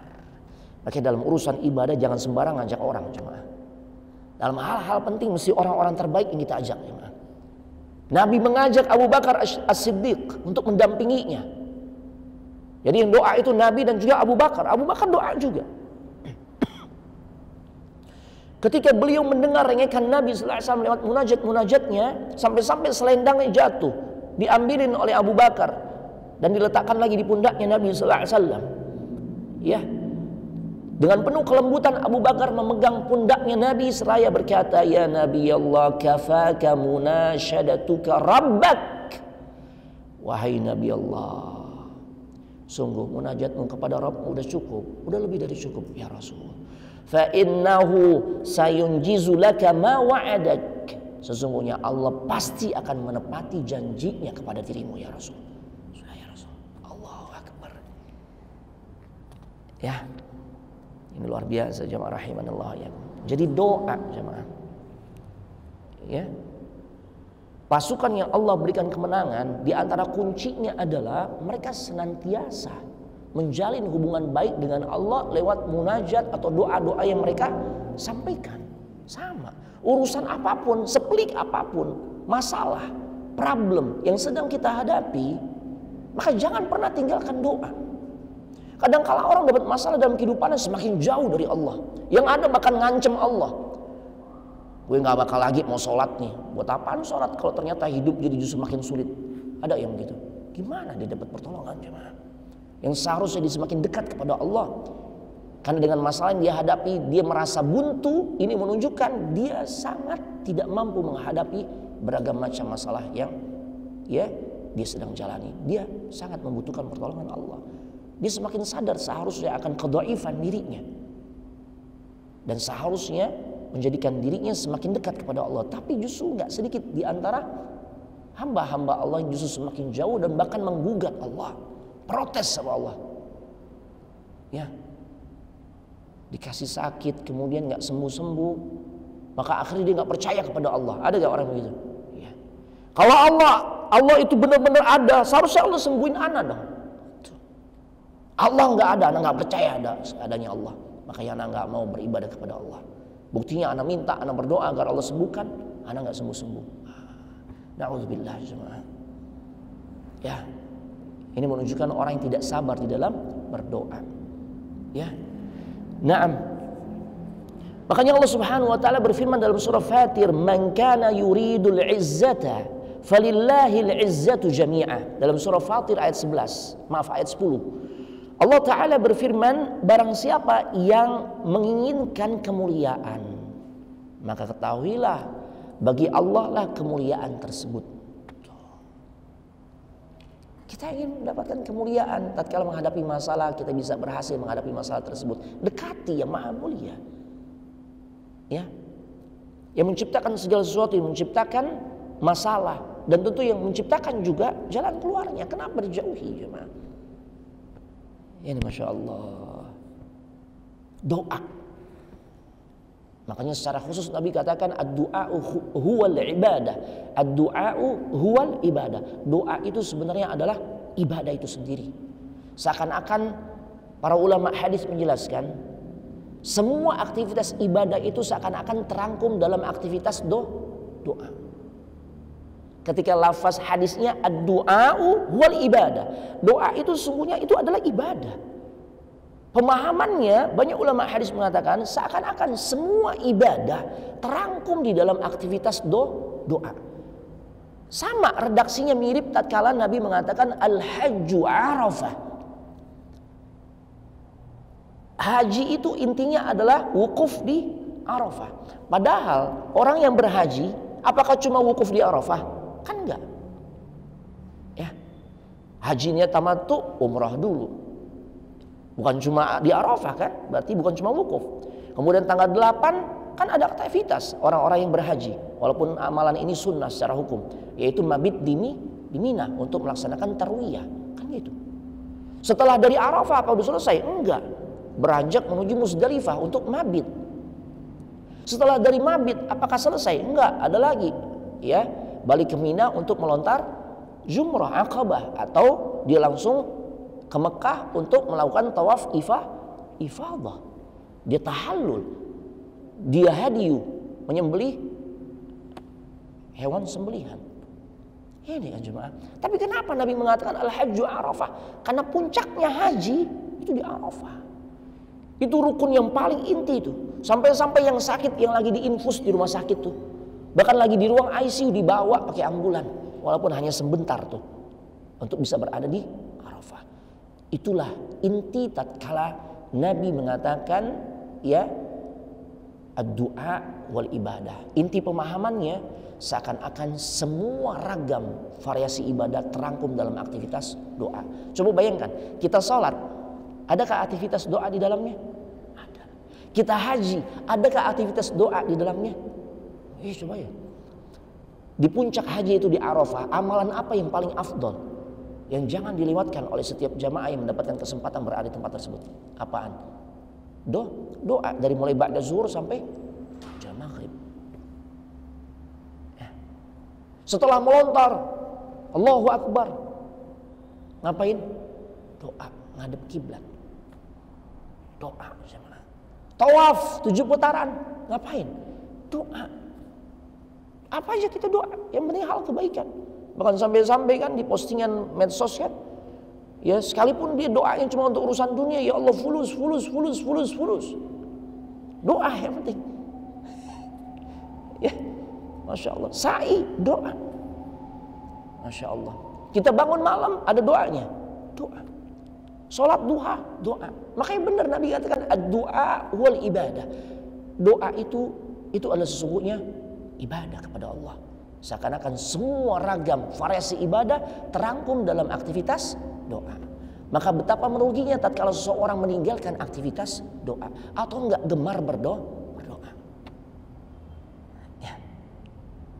Makanya dalam urusan ibadah jangan sembarang ngajak orang jemaah. Dalam hal-hal penting mesti orang-orang terbaik yang kita ajak jemaah. Nabi mengajak Abu Bakar As-Siddiq untuk mendampinginya. Jadi yang doa itu Nabi dan juga Abu Bakar. Abu Bakar doa juga. Ketika beliau mendengar rengekan Nabi sallallahu alaihi wasallam lewat munajat-munajatnya, sampai-sampai selendangnya jatuh, diambilin oleh Abu Bakar dan diletakkan lagi di pundaknya Nabi sallallahu alaihi wasallam. Ya. Dengan penuh kelembutan Abu Bakar memegang pundaknya Nabi seraya berkata, "Ya Nabi Allah, kafaka munasyadatuka rabbak." Wahai Nabi Allah, sungguh munajatmu kepada Rabbmu udah cukup, udah lebih dari cukup ya Rasul. Fa innahu sayunjizu laka ma wa'adak. Sesungguhnya Allah pasti akan menepati janjinya kepada dirimu ya Rasul. Ya Rasul. Allahu Akbar. Ya. Ini luar biasa jemaah rahimanallah ya. Jadi doa jemaah. Ya. Pasukan yang Allah berikan kemenangan, di antara kuncinya adalah mereka senantiasa menjalin hubungan baik dengan Allah lewat munajat atau doa-doa yang mereka sampaikan. Sama, urusan apapun, sepelik apapun, masalah, problem yang sedang kita hadapi, maka jangan pernah tinggalkan doa. Kadang kala orang dapat masalah dalam kehidupannya semakin jauh dari Allah, yang ada bahkan ngancem Allah. Gue gak bakal lagi mau sholat nih. Buat apaan sholat kalau ternyata hidup jadi justru makin sulit? Ada yang begitu. Gimana dia dapat pertolongan jemaah? Yang seharusnya dia semakin dekat kepada Allah. Karena dengan masalah yang dia hadapi, dia merasa buntu. Ini menunjukkan dia sangat tidak mampu menghadapi beragam macam masalah yang dia sedang jalani. Dia sangat membutuhkan pertolongan Allah. Dia semakin sadar seharusnya akan kedhaifan dirinya. Dan seharusnya menjadikan dirinya semakin dekat kepada Allah. Tapi justru gak sedikit di antara hamba-hamba Allah yang justru semakin jauh dan bahkan menggugat Allah, protes sama Allah. Ya, dikasih sakit kemudian gak sembuh-sembuh, maka akhirnya dia gak percaya kepada Allah. Ada gak orang begitu? Ya. Kalau Allah itu benar-benar ada, seharusnya Allah sembuhin anak dong. Allah gak ada, anak gak percaya adanya Allah. Makanya anak gak mau beribadah kepada Allah. Buktinya anak minta, anak berdoa agar Allah sembuhkan, anak gak sembuh-sembuh. Na'udzubillah jemaah. Ya, ini menunjukkan orang yang tidak sabar di dalam berdoa. Ya, Naam. Makanya Allah Subhanahu Wa Taala berfirman dalam surah Fatir, "Man kana yuridul izzata, falillahil izzatu jami'ah." Dalam surah Fatir ayat 11, ayat 10. Allah Ta'ala berfirman, barang siapa yang menginginkan kemuliaan, maka ketahuilah bagi Allah lah kemuliaan tersebut. Kita ingin mendapatkan kemuliaan, tatkala menghadapi masalah kita bisa berhasil menghadapi masalah tersebut. Dekati yang maha mulia, ya, yang menciptakan segala sesuatu, yang menciptakan masalah, dan tentu yang menciptakan juga jalan keluarnya. Kenapa dijauhi jemaah? Ini Masya Allah. doa. Makanya secara khusus Nabi katakan ad-du'a'u huwal ibadah. Ad-du'a'u huwal ibadah. Doa itu sebenarnya adalah ibadah itu sendiri. Seakan-akan para ulama hadis menjelaskan semua aktivitas ibadah itu seakan-akan terangkum dalam aktivitas doa. Ketika lafaz hadisnya ad-du'a'u huwal ibadah. Doa itu sungguhnya itu adalah ibadah. Pemahamannya banyak ulama hadis mengatakan seakan-akan semua ibadah terangkum di dalam aktivitas doa. Sama redaksinya mirip tatkala Nabi mengatakan al-hajju arafah. Haji itu intinya adalah wukuf di Arafah. Padahal orang yang berhaji apakah cuma wukuf di Arafah? Kan enggak. Ya. Hajinya tamattu, umrah dulu. Bukan cuma di Arafah kan? Berarti bukan cuma wukuf. Kemudian tanggal 8 kan ada aktivitas orang-orang yang berhaji. Walaupun amalan ini sunnah secara hukum, yaitu mabit di Mina untuk melaksanakan tarwiyah. Kan gitu. Setelah dari Arafah apa sudah selesai? Enggak. Beranjak menuju Musdalifah untuk mabit. Setelah dari mabit apakah selesai? Enggak, ada lagi. Ya, balik ke Mina untuk melontar Jumrah Aqabah atau dia langsung ke Mekah untuk melakukan tawaf ifadah. Dia tahallul, dia hadiyu, menyembelih hewan sembelihan. Ini kan jemaah. Tapi kenapa Nabi mengatakan al-hajju arafah? Karena puncaknya haji itu di Arafah. Itu rukun yang paling inti itu. Sampai-sampai yang sakit yang lagi diinfus di rumah sakit tuh, bahkan lagi di ruang ICU dibawa pakai ambulan, walaupun hanya sebentar tuh, untuk bisa berada di Arafah. Itulah inti tatkala Nabi mengatakan ya ad-du'a wal ibadah. Inti pemahamannya seakan-akan semua ragam variasi ibadah terangkum dalam aktivitas doa. Coba bayangkan, kita sholat, adakah aktivitas doa di dalamnya? Ada. Kita haji, adakah aktivitas doa di dalamnya? Coba ya. Di puncak haji itu di Arafah, amalan apa yang paling afdol? Yang jangan dilewatkan oleh setiap jamaah yang mendapatkan kesempatan berada di tempat tersebut. Apaan? Doa dari mulai ba'da zuhur sampai jam maghrib. Ya. Setelah melontar, Allahu Akbar, ngapain? Doa, ngadep kiblat. Doa jamaah. Tawaf 7 putaran, ngapain? Doa. Apa aja kita doa, yang penting hal kebaikan. Bahkan sampai-sampai kan di postingan medsos kan, ya sekalipun dia doa yang cuma untuk urusan dunia, ya Allah fulus. Doa yang penting. Ya, Masya Allah. Sa'i, doa. Masya Allah. Kita bangun malam, ada doanya. Doa. Sholat duha, doa. Makanya benar Nabi katakan ad-du'a wal ibadah. Doa itu adalah sesungguhnya ibadah kepada Allah. Seakan-akan semua ragam variasi ibadah terangkum dalam aktivitas doa. Maka betapa meruginya tatkala seseorang meninggalkan aktivitas doa atau enggak gemar berdoa. Ya.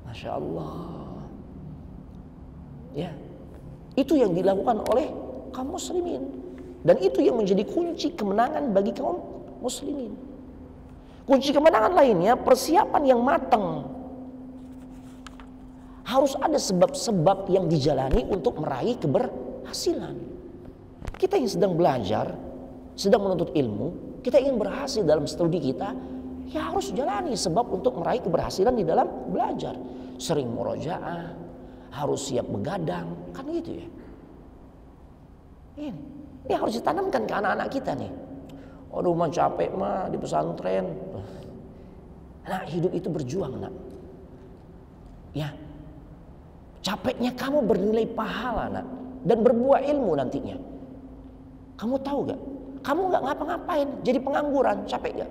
Masya Allah. Ya. Itu yang dilakukan oleh kaum muslimin. Dan itu yang menjadi kunci kemenangan bagi kaum muslimin. Kunci kemenangan lainnya persiapan yang matang. Harus ada sebab-sebab yang dijalani untuk meraih keberhasilan. Kita yang sedang belajar, sedang menuntut ilmu, kita ingin berhasil dalam studi kita, ya harus jalani sebab untuk meraih keberhasilan di dalam belajar. Sering murojaah, harus siap begadang, kan gitu ya. Ini harus ditanamkan ke anak-anak kita nih. Aduh mah capek mah di pesantren. Nah, hidup itu berjuang, nak. Ya. Capeknya kamu bernilai pahala, nak, dan berbuah ilmu nantinya. Kamu tahu gak? Kamu gak ngapa-ngapain, jadi pengangguran, capek gak?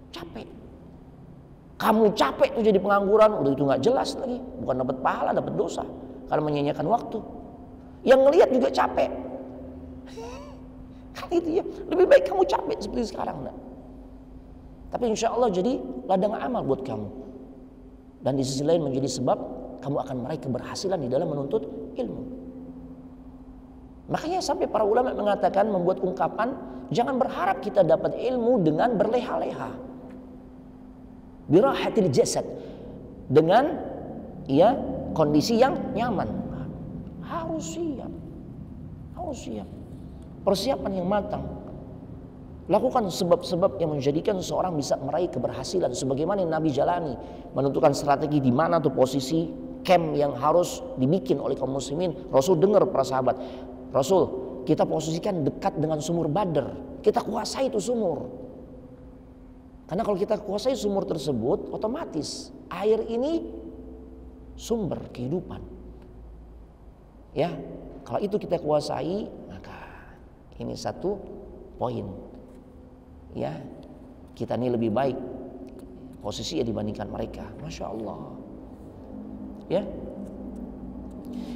Capek. Kamu capek tuh jadi pengangguran, udah itu gak jelas lagi. Bukan dapat pahala, dapat dosa. Karena menyanyiakan waktu. Yang ngelihat juga capek. Kan itu ya. Lebih baik kamu capek seperti sekarang, nak. Tapi insya Allah jadi ladang amal buat kamu. Dan di sisi lain menjadi sebab kamu akan meraih keberhasilan di dalam menuntut ilmu. Makanya sampai para ulama mengatakan, membuat ungkapan, jangan berharap kita dapat ilmu dengan berleha-leha. Birahatil jasad, dengan ya kondisi yang nyaman. Harus siap. Harus siap. Persiapan yang matang. Lakukan sebab-sebab yang menjadikan seorang bisa meraih keberhasilan sebagaimana yang Nabi jalani, menentukan strategi di mana tuh posisi camp yang harus dibikin oleh kaum muslimin. Rasul dengar para sahabat, Rasul, kita posisikan dekat dengan sumur Badr. Kita kuasai itu sumur. Karena kalau kita kuasai sumur tersebut, otomatis air ini sumber kehidupan. Ya, kalau itu kita kuasai, maka ini satu poin. Ya, kita ini lebih baik posisinya dibandingkan mereka. Masya Allah. Ya.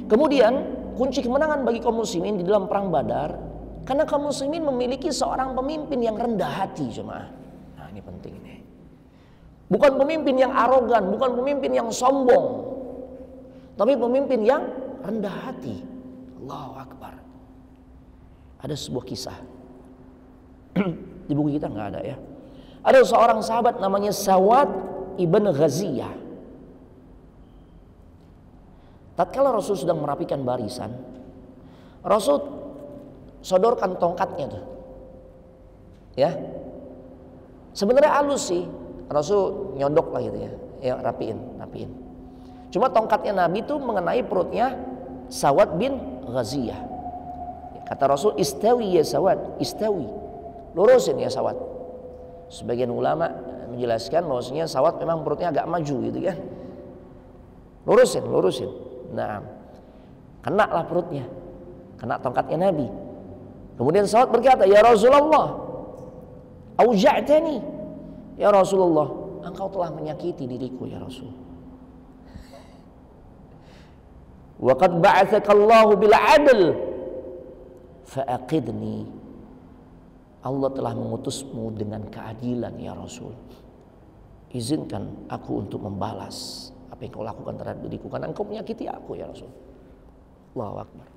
Kemudian kunci kemenangan bagi kaum muslimin di dalam perang Badar, karena kaum muslimin memiliki seorang pemimpin yang rendah hati, jemaah. Nah, ini penting ini. Bukan pemimpin yang arogan, bukan pemimpin yang sombong, tapi pemimpin yang rendah hati. Allahu Akbar. Ada sebuah kisah. Di buku kita nggak ada ya. Ada seorang sahabat namanya Sawad ibn Ghaziyah. Tatkala Rasul sedang merapikan barisan, Rasul sodorkan tongkatnya tuh. Ya. Sebenarnya halus sih. Rasul nyodok lah gitu ya. Ya, rapiin. Cuma tongkatnya Nabi tuh mengenai perutnya Sawad bin Ghaziyah. Kata Rasul, istawi ya Sawad, istawi. Lurusin ya Sawad. Sebagian ulama menjelaskan bahwasanya Sawad memang perutnya agak maju gitu kan. Lurusin. Nah, kena lah perutnya, kena tongkatnya Nabi. Kemudian Sawad berkata, ya Rasulullah, auja'tani, ya Rasulullah, engkau telah menyakiti diriku ya Rasul. Wa qad ba'atsaka Allahu bil 'adl fa'aqidni. Allah telah mengutusmu dengan keadilan ya Rasul. Izinkan aku untuk membalas apa yang kau lakukan terhadap diriku, karena engkau menyakiti aku ya Rasul. Allahu Akbar.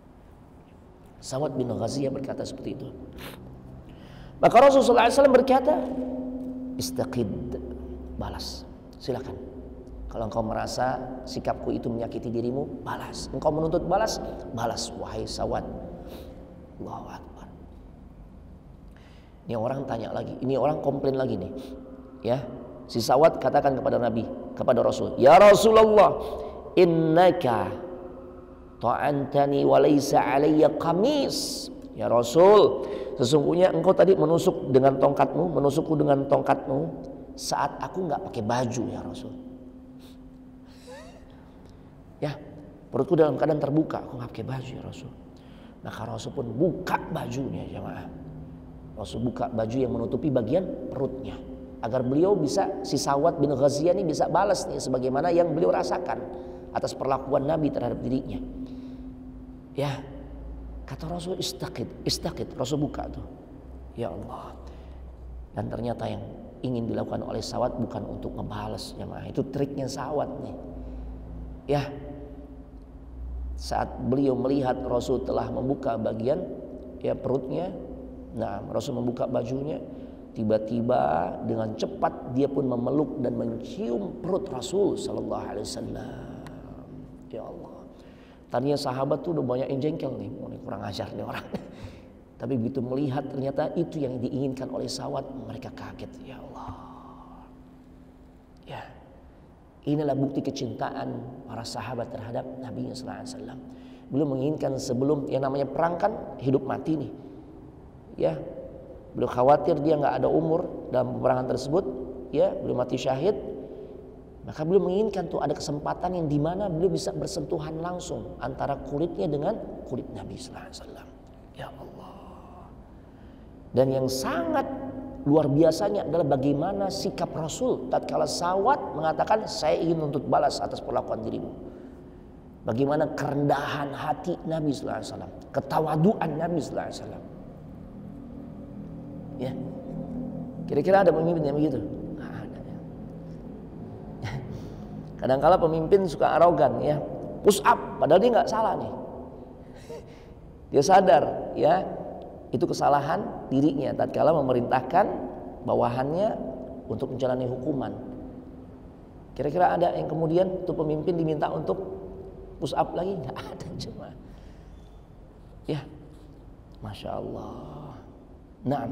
Sawad bin Ghaziyah berkata seperti itu. Maka Rasulullah SAW berkata, istaqid, balas, silakan. Kalau engkau merasa sikapku itu menyakiti dirimu, balas. Engkau menuntut balas, balas wahai Sawad. Allahu Akbar. Ini orang tanya lagi, ini orang komplain lagi nih. Ya, si Sawad katakan kepada Nabi, kepada Rasul, ya Rasulullah, innaka ta'antani wa laysa alayya qamis. Ya Rasul, sesungguhnya engkau tadi menusuk dengan tongkatmu, menusukku dengan tongkatmu saat aku nggak pakai baju ya Rasul. Ya, perutku dalam keadaan terbuka, aku nggak pakai baju ya Rasul. Maka Rasul pun buka bajunya, jemaah. Rasul buka baju yang menutupi bagian perutnya, agar beliau bisa, si Sawad bin Ghaziyah ini bisa balas nih sebagaimana yang beliau rasakan atas perlakuan Nabi terhadap dirinya. Ya, kata Rasul, istaqid. Rasul buka tuh. Ya Allah. Dan ternyata yang ingin dilakukan oleh Sawad bukan untuk ngebalas, jemaah. Itu triknya Sawad nih. Ya. Saat beliau melihat Rasul telah membuka bagian ya perutnya, nah Rasul membuka bajunya, tiba-tiba dengan cepat dia pun memeluk dan mencium perut Rasul sallallahu alaihi wasallam. Ya Allah. Tadinya sahabat tuh udah banyak yang jengkel nih, kurang ajar nih orang. Tapi begitu melihat ternyata itu yang diinginkan oleh Sawad, mereka kaget. Ya Allah. Ya. Inilah bukti kecintaan para sahabat terhadap Nabi sallallahu alaihi wasallam. Beliau menginginkan sebelum yang namanya perang kan hidup mati nih. Ya. Beliau khawatir dia nggak ada umur dalam peperangan tersebut, ya, beliau mati syahid. Maka beliau menginginkan tuh ada kesempatan yang dimana beliau bisa bersentuhan langsung antara kulitnya dengan kulit Nabi sallallahu alaihi wasallam. Ya Allah. Dan yang sangat luar biasanya adalah bagaimana sikap Rasul tatkala Sawad mengatakan saya ingin untuk balas atas perlakuan dirimu. Bagaimana kerendahan hati Nabi sallallahu alaihi wasallam, ketawaduan Nabi sallallahu alaihi wasallam. Ya. Kira-kira ada pemimpin yang begitu? Nggak ada. Kadang-kala pemimpin suka arogan ya, push up padahal dia nggak salah nih. Dia sadar ya itu kesalahan dirinya tatkala memerintahkan bawahannya untuk menjalani hukuman. Kira-kira ada yang kemudian tuh pemimpin diminta untuk push up lagi? Nggak ada cuma. Ya, Masya Allah. Nah,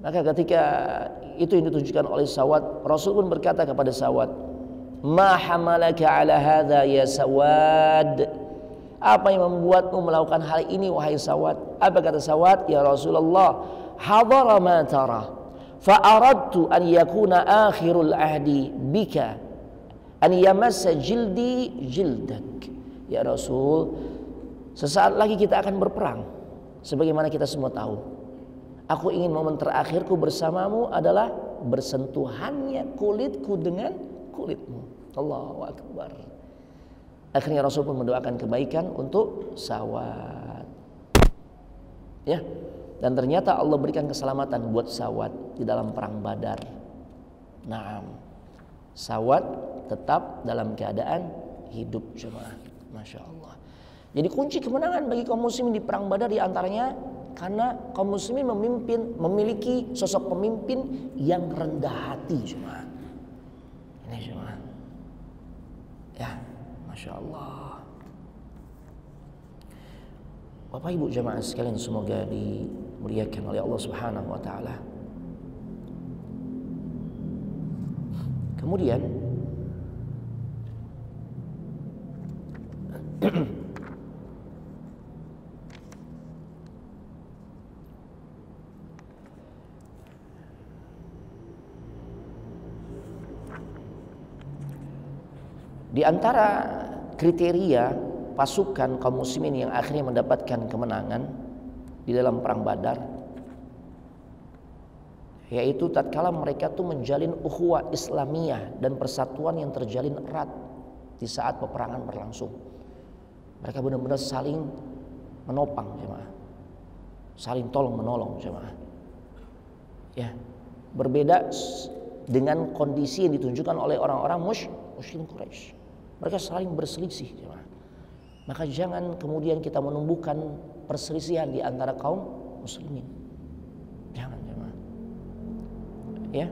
maka ketika itu yang ditunjukkan oleh Sawad, Rasul pun berkata kepada Sawad, "Ma hamalaka ala hadza ya Sawad?" Apa yang membuatmu melakukan hal ini wahai Sawad? Apa kata Sawad? Ya Rasulullah, hadara ma tara, fa aradtu an yakuna akhirul ahdi bika an yamassa jildi jildak. Ya Rasul, sesaat lagi kita akan berperang. Sebagaimana kita semua tahu, aku ingin momen terakhirku bersamamu adalah bersentuhannya kulitku dengan kulitmu. Allahu Akbar. Akhirnya Rasul pun mendoakan kebaikan untuk Sawad. Ya. Dan ternyata Allah berikan keselamatan buat Sawad di dalam perang Badar. Naam. Sawad tetap dalam keadaan hidup jemaah. Masya Allah. Jadi kunci kemenangan bagi kaum muslimin di perang Badar diantaranya karena kaum muslimin memiliki sosok pemimpin yang rendah hati jemaah. Ini jemaah. Ya. Masya Allah. Bapak Ibu jemaah sekalian, semoga dimuliakan oleh Allah Subhanahu wa taala. Kemudian di antara kriteria pasukan kaum muslimin yang akhirnya mendapatkan kemenangan di dalam perang Badar, yaitu tatkala mereka tuh menjalin ukhuwah Islamiyah dan persatuan yang terjalin erat di saat peperangan berlangsung. Mereka benar-benar saling menopang jemaah, saling tolong menolong jemaah. Ya, berbeda dengan kondisi yang ditunjukkan oleh orang-orang musyrikin Quraisy. Mereka saling berselisih jemaah. Maka jangan kemudian kita menumbuhkan perselisihan di antara kaum muslimin. Jangan jemaah. Ya.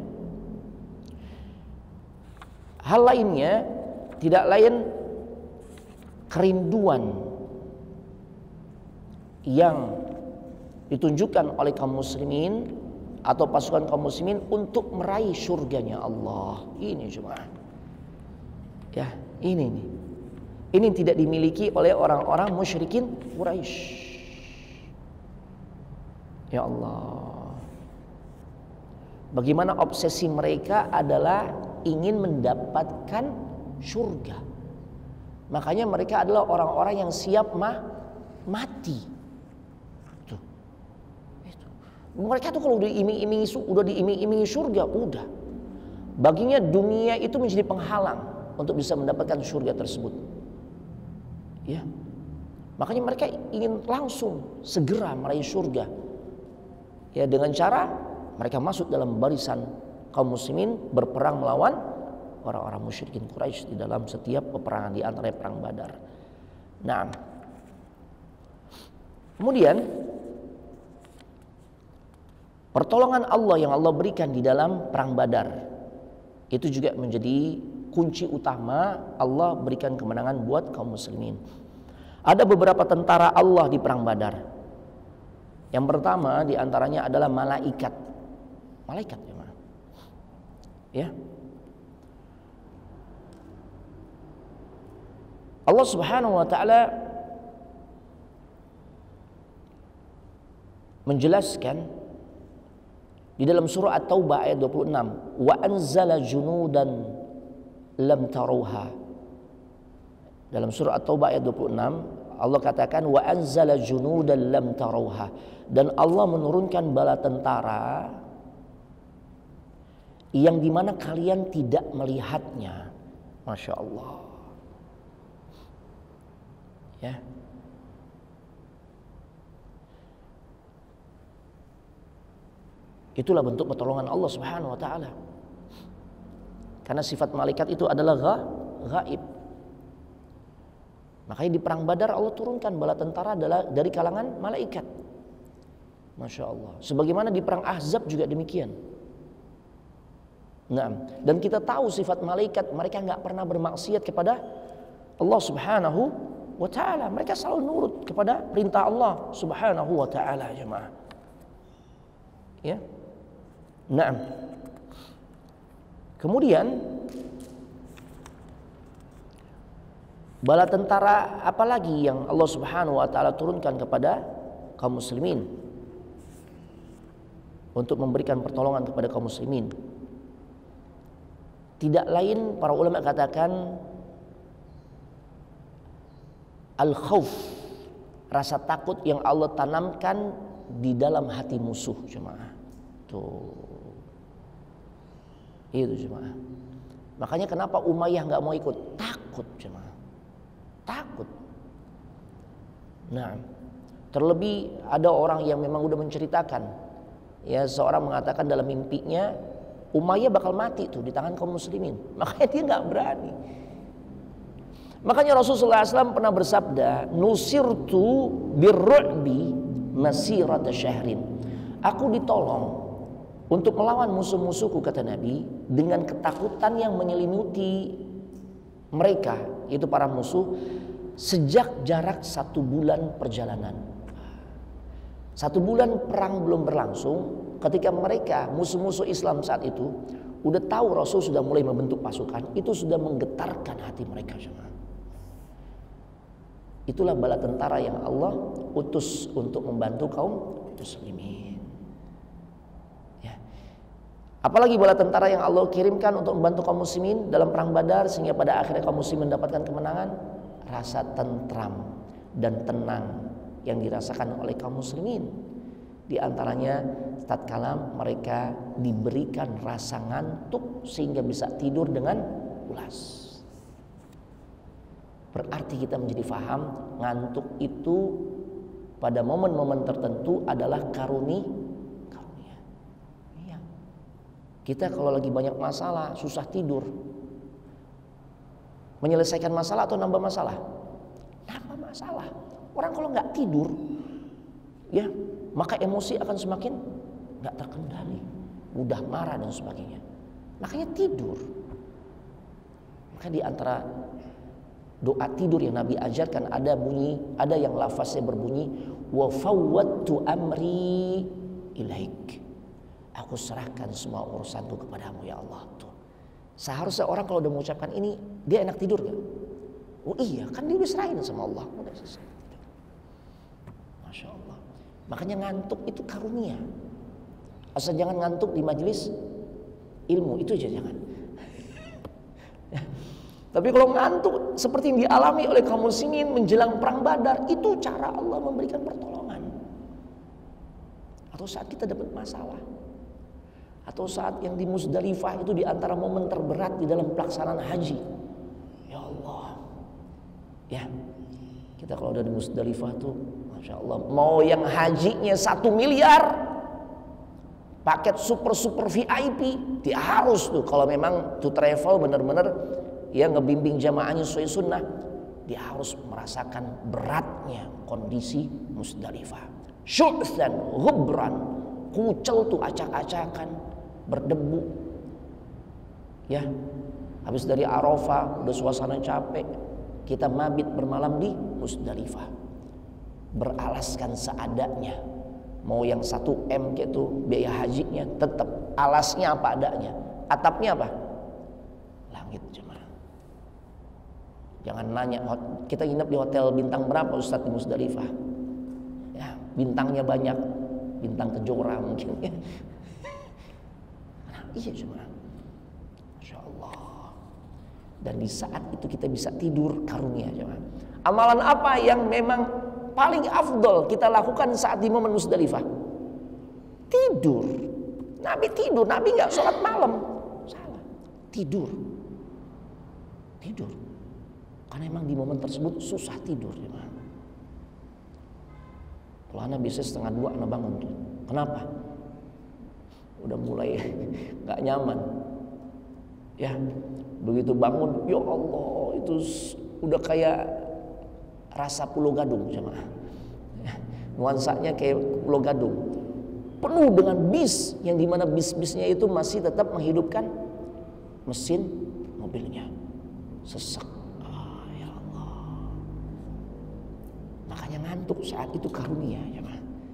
Hal lainnya tidak lain kerinduan yang ditunjukkan oleh kaum muslimin atau pasukan kaum muslimin untuk meraih surganya Allah. Ini jemaah. Ya, ini nih. Ini tidak dimiliki oleh orang-orang musyrikin Quraisy. Ya Allah. Bagaimana obsesi mereka adalah ingin mendapatkan surga. Makanya mereka adalah orang-orang yang siap mati. Tuh. Itu. Mereka tuh kalau udah diiming-imingi surga, udah. Baginya dunia itu menjadi penghalang untuk bisa mendapatkan surga tersebut. Ya. Makanya mereka ingin langsung segera meraih surga. Ya, dengan cara mereka masuk dalam barisan kaum muslimin berperang melawan orang-orang musyrikin Quraisy di dalam setiap peperangan di antara perang Badar. Nah, kemudian pertolongan Allah yang Allah berikan di dalam perang Badar itu juga menjadi kunci utama Allah berikan kemenangan buat kaum muslimin. Ada beberapa tentara Allah di perang Badar. Yang pertama di antaranya adalah malaikat. Malaikat ya. Allah Subhanahu wa taala menjelaskan di dalam surah At-Taubah ayat 26, wa anzala junudan lam taruha. Dalam surah At-Taubah ayat 26 Allah katakan wa anzala junudan lam taruha, dan Allah menurunkan bala tentara yang dimana kalian tidak melihatnya. Masya Allah. Ya. Itulah bentuk pertolongan Allah Subhanahu wa taala. Karena sifat malaikat itu adalah gaib. Makanya di perang Badar Allah turunkan bala tentara adalah dari kalangan malaikat. Masya Allah. Sebagaimana di perang Ahzab juga demikian. Nah, dan kita tahu sifat malaikat, mereka nggak pernah bermaksiat kepada Allah Subhanahu wa ta'ala. Mereka selalu nurut kepada perintah Allah Subhanahu wa ta'ala, jemaah. Ya. Nah, kemudian bala tentara apalagi yang Allah Subhanahu wa ta'ala turunkan kepada kaum muslimin untuk memberikan pertolongan kepada kaum muslimin? Tidak lain, para ulama katakan al-khauf, rasa takut yang Allah tanamkan di dalam hati musuh, jemaah. Tuh. Itu jemaah. Makanya kenapa Umayyah nggak mau ikut? Takut, jemaah. Takut. Nah, terlebih ada orang yang memang udah menceritakan, ya, seorang mengatakan dalam mimpinya Umayyah bakal mati tuh di tangan kaum muslimin. Makanya dia nggak berani. Makanya Rasulullah SAW pernah bersabda, nusirtu birru'bi masirata syahrin. Aku ditolong untuk melawan musuh-musuhku, kata Nabi, dengan ketakutan yang menyelimuti mereka, yaitu para musuh, sejak jarak 1 bulan perjalanan. 1 bulan perang belum berlangsung, ketika mereka musuh-musuh Islam saat itu udah tahu Rasul sudah mulai membentuk pasukan, itu sudah menggetarkan hati mereka, jemaah. Itulah bala tentara yang Allah utus untuk membantu kaum muslimin. Ya. Apalagi bala tentara yang Allah kirimkan untuk membantu kaum muslimin dalam perang Badar, sehingga pada akhirnya kaum muslimin mendapatkan kemenangan, rasa tentram dan tenang yang dirasakan oleh kaum muslimin. Di antaranya tatkala mereka diberikan rasa ngantuk sehingga bisa tidur dengan pulas. Berarti kita menjadi faham ngantuk itu pada momen-momen tertentu adalah karunia. Iya. Kita kalau lagi banyak masalah, susah tidur, menyelesaikan masalah atau nambah masalah? Nambah masalah. Orang kalau nggak tidur, ya, maka emosi akan semakin nggak terkendali, mudah marah dan sebagainya. Makanya tidur. Maka di antara doa tidur yang Nabi ajarkan ada yang lafaznya berbunyi wa fawwadtu amri ilaik. Aku serahkan semua urusanku kepadamu, ya Allah. Tuh. Seharusnya orang kalau udah mengucapkan ini, dia enak tidur gak? Oh iya, kan dia diserahin sama Allah. Udah selesai. Masya Allah. Makanya ngantuk itu karunia. Asal jangan ngantuk di majelis ilmu, itu aja jangan. Tapi kalau ngantuk seperti yang dialami oleh kaum muslimin menjelang perang Badar, itu cara Allah memberikan pertolongan. Atau saat kita dapat masalah, atau saat yang di Musdalifah itu di antara momen terberat di dalam pelaksanaan haji. Ya Allah, ya, kita kalau udah di Musdalifah tuh, Masya Allah, mau yang hajinya 1 miliar, paket super VIP, dia harus tuh kalau memang to travel benar-benar ya ngebimbing jamaahnya sesuai sunnah, dia harus merasakan beratnya kondisi Musdalifah. Syu'than, ghubran, kucel tuh acak-acakan, berdebu. Ya, habis dari Arafah udah suasana capek, kita mabit bermalam di Musdalifah, beralaskan seadanya. Mau yang 1 M gitu biaya hajinya, tetap alasnya apa adanya, atapnya apa? Langit, jemaah. Jangan nanya kita nginep di hotel bintang berapa Ustadz di Musdalifah. Ya, bintangnya banyak, bintang Kejora mungkin. Nah, iya cuma, Masya Allah. Dan di saat itu kita bisa tidur, karunia cuma. Amalan apa yang memang paling afdol kita lakukan saat di momen Musdalifah? Tidur. Nabi tidur, Nabi nggak sholat malam. Salah. Tidur. Karena emang di momen tersebut susah tidur, ya. Kalau anak bisa 1:30 anak bangun tuh. Kenapa? Udah mulai nggak nyaman. Ya, begitu bangun, ya Allah, itu udah kayak rasa Pulau Gadung jemaah. Nuansanya kayak Pulau Gadung, penuh dengan bis, yang dimana bis-bisnya itu masih tetap menghidupkan mesin mobilnya. Sesak, ya Allah. Makanya ngantuk saat itu karunia ya,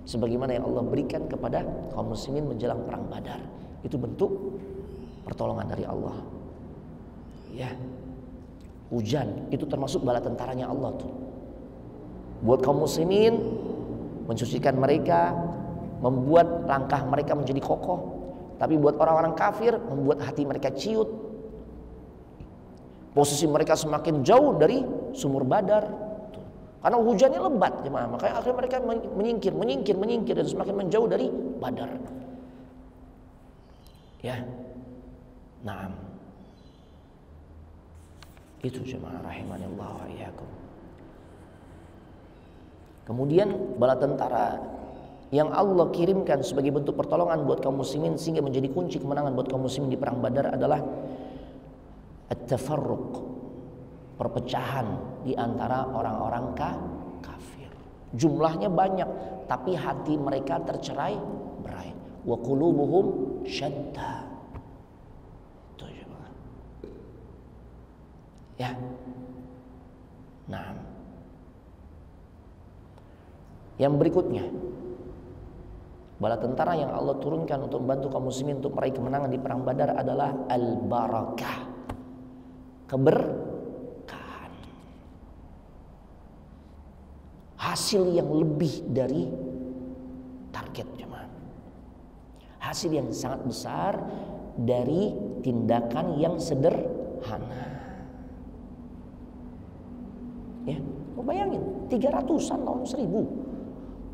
sebagaimana yang Allah berikan kepada kaum muslimin menjelang perang Badar. Itu bentuk pertolongan dari Allah. Ya, hujan itu termasuk bala tentaranya Allah tuh. Buat kaum muslimin, mensucikan mereka, membuat langkah mereka menjadi kokoh. Tapi buat orang-orang kafir, membuat hati mereka ciut. Posisi mereka semakin jauh dari sumur Badar. Karena hujannya lebat, jemaah. Makanya akhirnya mereka menyingkir dan semakin menjauh dari Badar. Ya, naam. Itu jemaah rahimanillah wa iyyakum. Kemudian bala tentara yang Allah kirimkan sebagai bentuk pertolongan buat kaum muslimin sehingga menjadi kunci kemenangan buat kaum muslimin di perang Badar adalah at-tafarruq, perpecahan di antara orang-orang kafir. Jumlahnya banyak, tapi hati mereka tercerai-berai. Wa qulubuhum syatta. Itu jemaah. Ya. Nah, yang berikutnya, bala tentara yang Allah turunkan untuk membantu kaum muslimin untuk meraih kemenangan di perang Badar adalah al-barakah, keberkahan, hasil yang lebih dari target jemaah, hasil yang sangat besar dari tindakan yang sederhana. Ya, mau bayangin 300-an lawan 1000.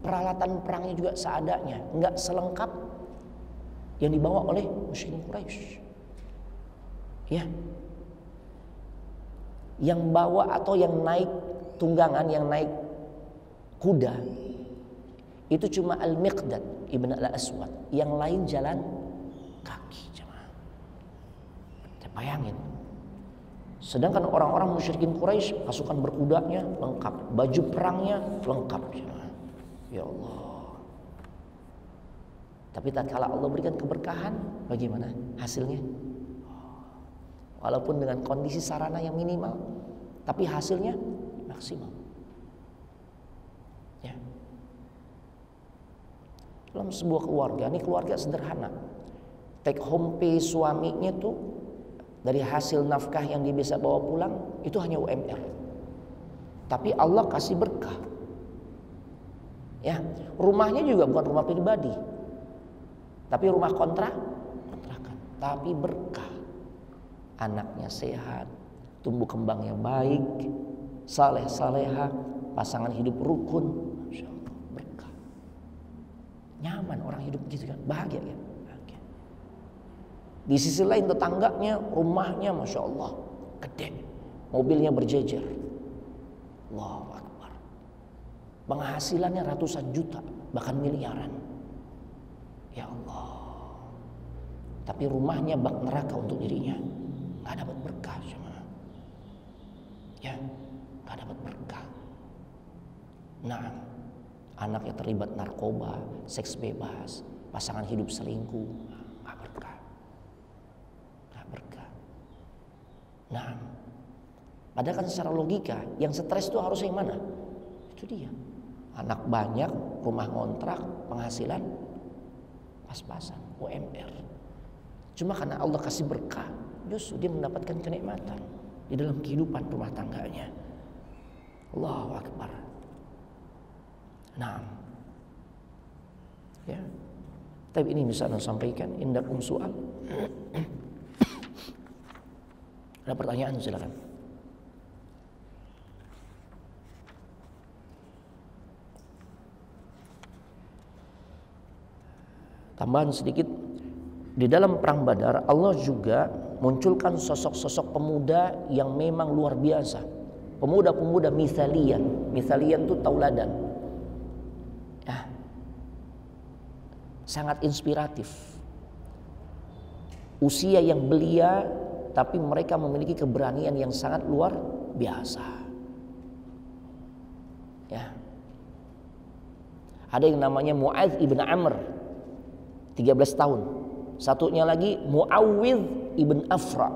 Peralatan perangnya juga seadanya, enggak selengkap yang dibawa oleh musyrikin Quraisy. Ya. Yang bawa atau yang naik tunggangan, yang naik kuda itu cuma Al-Miqdad ibn Al-Aswad, yang lain jalan kaki jemaah. Bayangin. Sedangkan orang-orang musyrikin Quraisy pasukan berkudanya lengkap, baju perangnya lengkap jemaah. Ya Allah. Tapi tatkala Allah berikan keberkahan, bagaimana hasilnya? Walaupun dengan kondisi sarana yang minimal, tapi hasilnya maksimal. Ya. Dalam sebuah keluarga, ini keluarga sederhana, take home pay suaminya tuh dari hasil nafkah yang dia bisa bawa pulang itu hanya UMR. Tapi Allah kasih berkah. Ya, rumahnya juga bukan rumah pribadi, tapi rumah kontrakan, tapi berkah. Anaknya sehat, tumbuh kembangnya baik, saleh-saleha, pasangan hidup rukun, Masya Allah, berkah. Nyaman orang hidup gitu kan, bahagia kan? Bahagia. Di sisi lain tetangganya, rumahnya Masya Allah gede, mobilnya berjejer, Allahu Akbar. Penghasilannya ratusan juta, bahkan miliaran. Ya Allah. Tapi rumahnya bak neraka untuk dirinya. Gak dapat berkah cuma. Ya, gak dapat berkah. Nah, anaknya terlibat narkoba, seks bebas, pasangan hidup selingkuh, gak berkah. Gak berkah. Nah, padahal kan secara logika yang stres itu harusnya yang mana? Itu dia. Anak banyak, rumah ngontrak, penghasilan pas-pasan, UMR. Cuma karena Allah kasih berkah, justru dia mendapatkan kenikmatan di dalam kehidupan rumah tangganya. Allahu Akbar. Nah, ya. Tapi ini bisa anda sampaikan, indakum soal. Ada pertanyaan silakan. Tambahan sedikit, di dalam perang Badar Allah juga munculkan sosok-sosok pemuda yang memang luar biasa. Pemuda-pemuda misalian. Misalian itu tauladan. Ya. Sangat inspiratif. Usia yang belia, tapi mereka memiliki keberanian yang sangat luar biasa. Ya. Ada yang namanya Mu'adz ibn Amr 13 tahun. Satunya lagi Mu'awwidh ibn Afra.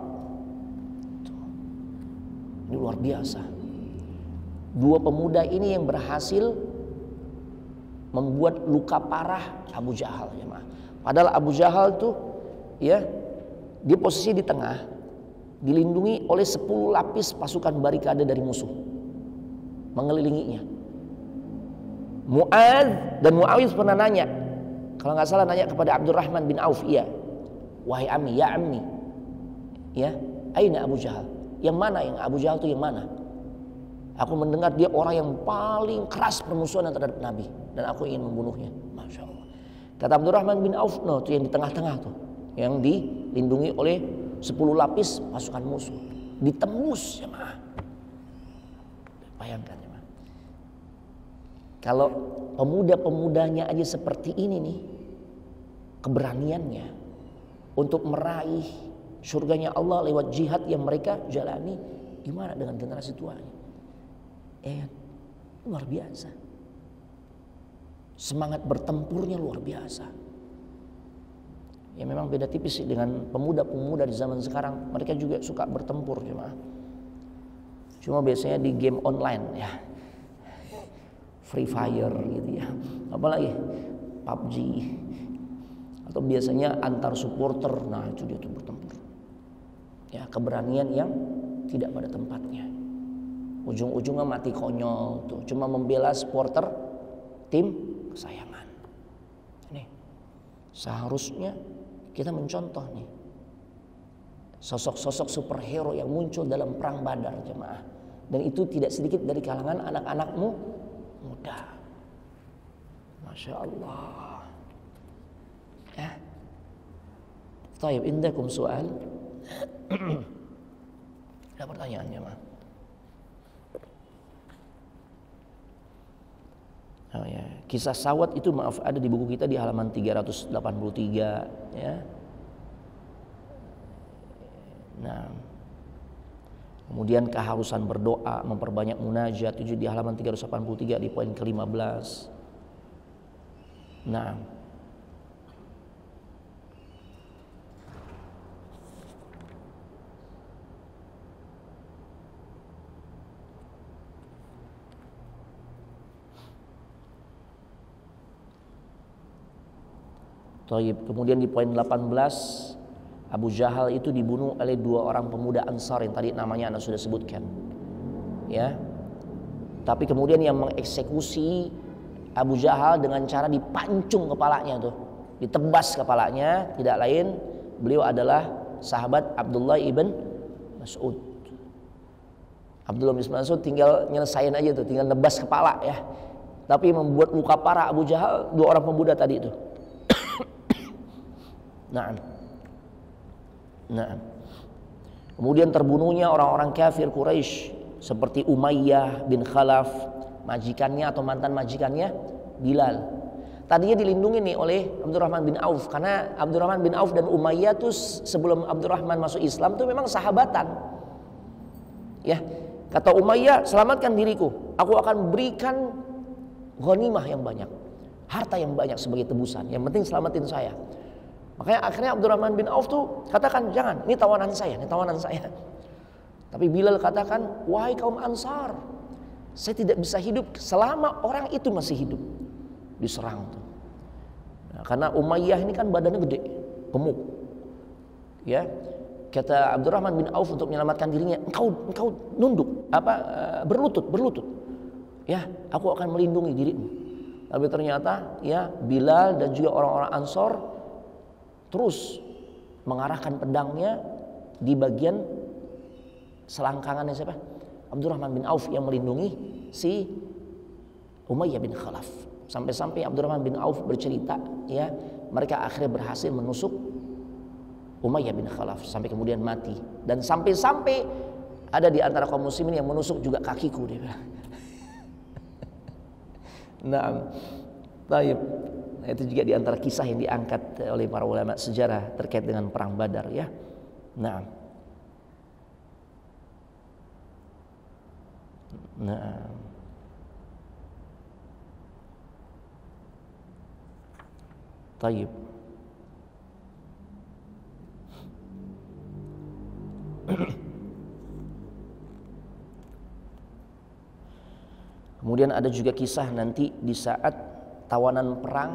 Ini luar biasa. Dua pemuda ini yang berhasil membuat luka parah Abu Jahal, jemaah. Padahal Abu Jahal tuh ya, dia posisi di tengah, dilindungi oleh 10 lapis pasukan barikade dari musuh mengelilinginya. Mu'adz dan Mu'awiyah pernah nanya, kalau nggak salah nanya kepada Abdurrahman bin Auf, iya, wahai ammi, ya ammi, ya, aina Abu Jahal? Yang mana yang Abu Jahal itu yang mana? Aku mendengar dia orang yang paling keras permusuhan terhadap Nabi dan aku ingin membunuhnya. Masya Allah. Kata Abdurrahman bin Auf, no, itu yang di tengah-tengah tuh, yang dilindungi oleh 10 lapis pasukan musuh, ditembus, jemaah. Bayangkan, jemaah. Kalau pemuda-pemudanya aja seperti ini nih, keberaniannya untuk meraih surganya Allah lewat jihad yang mereka jalani, gimana dengan generasi tuanya? Luar biasa. Semangat bertempurnya luar biasa. Ya memang beda tipis sih dengan pemuda-pemuda di zaman sekarang. Mereka juga suka bertempur, jemaah. Cuma biasanya di game online ya, Free Fire gitu ya, apalagi PUBG, atau biasanya antar supporter. Nah itu dia tuh bertempur. Ya, keberanian yang tidak pada tempatnya. Ujung-ujungnya mati konyol tuh, cuma membela supporter tim kesayangan. Ini seharusnya kita mencontoh nih sosok-sosok superhero yang muncul dalam perang Badar, jemaah. Dan itu tidak sedikit dari kalangan anak-anakmu muda. Masya Allah. Ya. Taib, indakum soal. Ada pertanyaan, jemaah? Oh ya, kisah Sawat itu maaf ada di buku kita di halaman 383 ya. Nah, kemudian keharusan berdoa, memperbanyak munajat itu di halaman 383 di poin ke-15. Nah, kemudian di poin 18, Abu Jahal itu dibunuh oleh 2 orang pemuda Ansar yang tadi namanya Anda sudah sebutkan. Ya. Tapi kemudian yang mengeksekusi Abu Jahal dengan cara dipancung kepalanya tuh, ditebas kepalanya, tidak lain beliau adalah sahabat Abdullah ibn Mas'ud. Abdullah bin Mas'ud tinggal nyelesain aja tuh, tinggal nebas kepala ya. Tapi membuat luka parah Abu Jahal 2 orang pemuda tadi itu. Nah, kemudian terbunuhnya orang-orang kafir Quraisy seperti Umayyah bin Khalaf, majikannya atau mantan majikannya Bilal. Tadinya dilindungi nih oleh Abdurrahman bin Auf, karena Abdurrahman bin Auf dan Umayyah tuh sebelum Abdurrahman masuk Islam tuh memang sahabatan. Ya, kata Umayyah, selamatkan diriku, aku akan berikan ghanimah yang banyak, harta yang banyak sebagai tebusan. Yang penting selamatin saya. Makanya akhirnya Abdurrahman bin Auf tuh katakan, jangan, ini tawanan saya, ini tawanan saya. Tapi Bilal katakan, wahai kaum Ansar, saya tidak bisa hidup selama orang itu masih hidup. Diserang tuh. Nah, karena Umayyah ini kan badannya gede, gemuk. Ya, kata Abdurrahman bin Auf untuk menyelamatkan dirinya, engkau nunduk, berlutut. Ya, aku akan melindungi dirimu. Tapi ternyata ya Bilal dan juga orang-orang Ansor terus mengarahkan pedangnya di bagian selangkangannya siapa? Abdurrahman bin Auf yang melindungi si Umayyah bin Khalaf. Sampai-sampai Abdurrahman bin Auf bercerita, ya, mereka akhirnya berhasil menusuk Umayyah bin Khalaf sampai kemudian mati. Dan sampai-sampai ada di antara kaum muslimin yang menusuk juga kakiku, dia bilang. Nah, baik. Nah, itu juga di antara kisah yang diangkat oleh para ulama sejarah terkait dengan perang Badar, ya. Nah, Taib. Kemudian ada juga kisah nanti di saat tawanan perang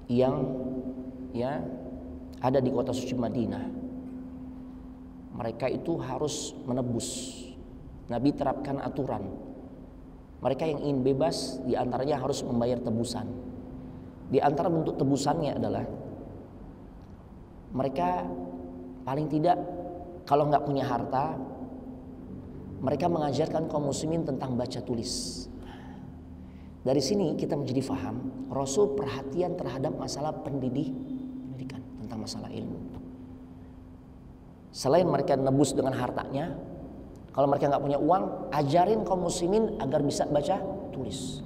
yang ada di kota suci Madinah. Mereka itu harus menebus. Nabi terapkan aturan. Mereka yang ingin bebas di antaranya harus membayar tebusan. Di antara bentuk tebusannya adalah mereka paling tidak kalau nggak punya harta, mereka mengajarkan kaum muslimin tentang baca tulis. Dari sini kita menjadi faham Rasul perhatian terhadap masalah pendidikan tentang masalah ilmu. Selain mereka nebus dengan hartanya, kalau mereka nggak punya uang, ajarin kaum muslimin agar bisa baca tulis,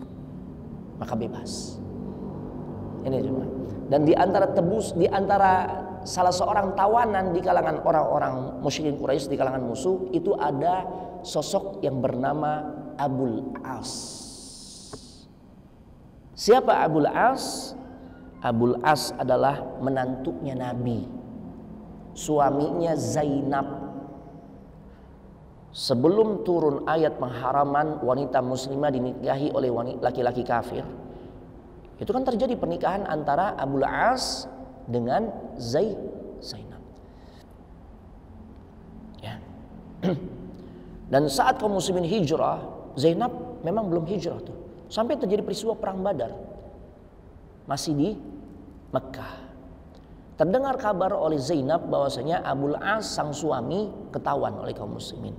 maka bebas. Ini cuma. Dan di antara salah seorang tawanan di kalangan orang-orang musyrikin Quraisy, di kalangan musuh, itu ada sosok yang bernama Abul As. Siapa Abul As? Abul As adalah menantunya Nabi, suaminya Zainab. Sebelum turun ayat pengharaman wanita muslimah dinikahi oleh laki-laki kafir, itu kan terjadi pernikahan antara Abul As dengan Zainab. Ya. Dan saat kaum muslimin hijrah, Zainab memang belum hijrah tuh. Sampai terjadi peristiwa perang Badar. Masih di Mekah. Terdengar kabar oleh Zainab bahwasanya Abul As sang suami ketahuan oleh kaum muslimin.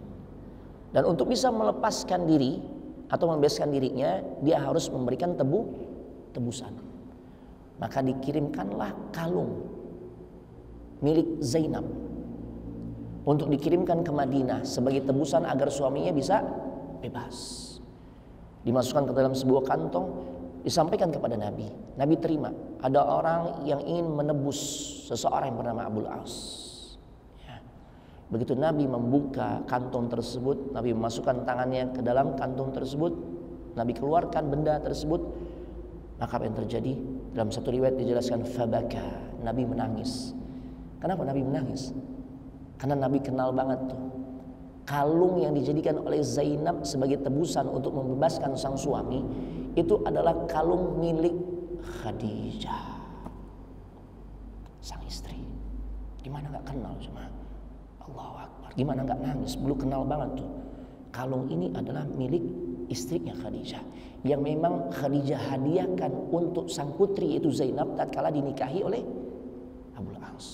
Dan untuk bisa melepaskan diri atau membebaskan dirinya, dia harus memberikan tebusan. Maka dikirimkanlah kalung milik Zainab untuk dikirimkan ke Madinah sebagai tebusan agar suaminya bisa bebas. Dimasukkan ke dalam sebuah kantong, disampaikan kepada Nabi. Nabi terima. Ada orang yang ingin menebus seseorang yang bernama Abul As. Ya. Begitu Nabi membuka kantong tersebut, Nabi memasukkan tangannya ke dalam kantong tersebut, Nabi keluarkan benda tersebut, maka apa yang terjadi? Dalam satu riwayat dijelaskan fabaka, Nabi menangis. Kenapa Nabi menangis? Karena Nabi kenal banget tuh kalung yang dijadikan oleh Zainab sebagai tebusan untuk membebaskan sang suami, itu adalah kalung milik Khadijah, sang istri. Gimana gak kenal sama Allahu Akbar? Gimana gak nangis? Belum kenal banget tuh. Kalung ini adalah milik istrinya Khadijah, yang memang Khadijah hadiahkan untuk sang putri yaitu Zainab tatkala dinikahi oleh Abul As.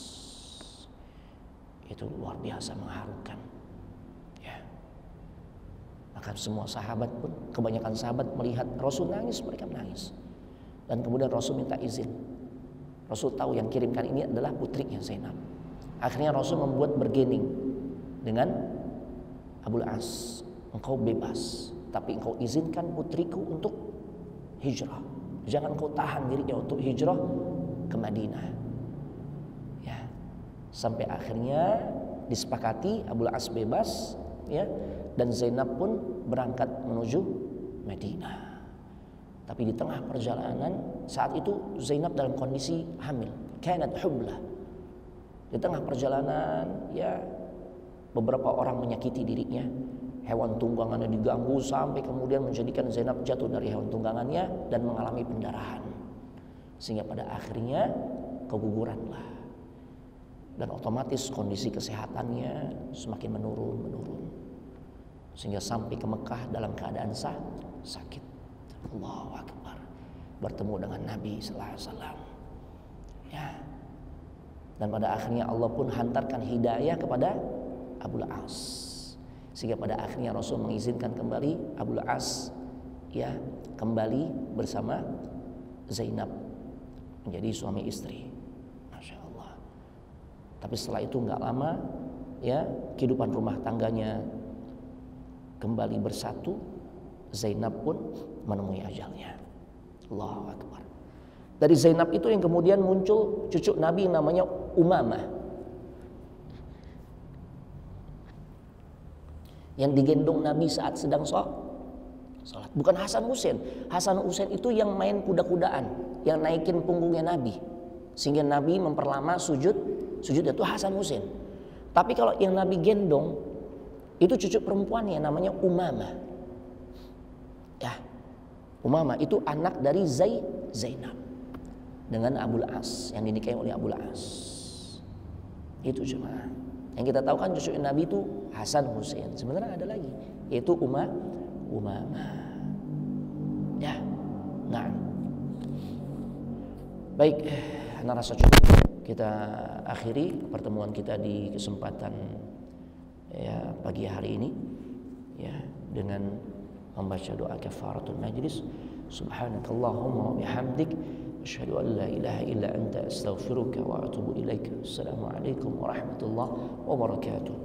Itu luar biasa mengharukan. Maka semua sahabat pun, kebanyakan sahabat melihat Rasul nangis, mereka menangis. Dan kemudian Rasul minta izin. Rasul tahu yang kirimkan ini adalah putrinya Zainab. Akhirnya Rasul membuat bergening dengan Abul As. Engkau bebas, tapi engkau izinkan putriku untuk hijrah. Jangan engkau tahan dirinya untuk hijrah ke Madinah. Ya. Sampai akhirnya disepakati Abul As bebas, ya. Dan Zainab pun berangkat menuju Madinah. Tapi di tengah perjalanan saat itu Zainab dalam kondisi hamil, kanat hubla. Di tengah perjalanan ya beberapa orang menyakiti dirinya, hewan tunggangannya diganggu sampai kemudian menjadikan Zainab jatuh dari hewan tunggangannya dan mengalami pendarahan. Sehingga pada akhirnya keguguranlah. Dan otomatis kondisi kesehatannya semakin menurun. Sehingga sampai ke Mekah dalam keadaan sakit. Allahu Akbar. Bertemu dengan Nabi sallallahu alaihi wasallam. Ya. Dan pada akhirnya Allah pun hantarkan hidayah kepada Abul As. Sehingga pada akhirnya Rasul mengizinkan kembali Abul As ya kembali bersama Zainab menjadi suami istri. Masya Allah. Tapi setelah itu nggak lama ya kehidupan rumah tangganya kembali bersatu. Zainab pun menemui ajalnya. Allahu Akbar. Dari Zainab itu yang kemudian muncul cucu Nabi yang namanya Umamah, yang digendong Nabi saat sedang sholat. Bukan Hasan Husain. Hasan Husain itu yang main kuda-kudaan. yang naikin punggungnya Nabi sehingga Nabi memperlama sujud itu Hasan Husain. Tapi kalau yang Nabi gendong itu cucu perempuannya namanya Umamah. Ya, Umamah itu anak dari Zainab dengan Abul As yang dinikahi oleh Abul As. Itu cuma yang kita tahu kan cucu Nabi itu Hasan Husain. Sebenarnya ada lagi yaitu Umamah. Ya, nah, baik, ana rasa cukup kita akhiri pertemuan kita di kesempatan ya pagi hari ini ya dengan membaca doa kafaratul majlis. Subhanakallahumma wa bihamdik asyhadu an la ilaha illa anta astaghfiruka wa atubu ilaika. Assalamualaikum warahmatullahi wabarakatuh.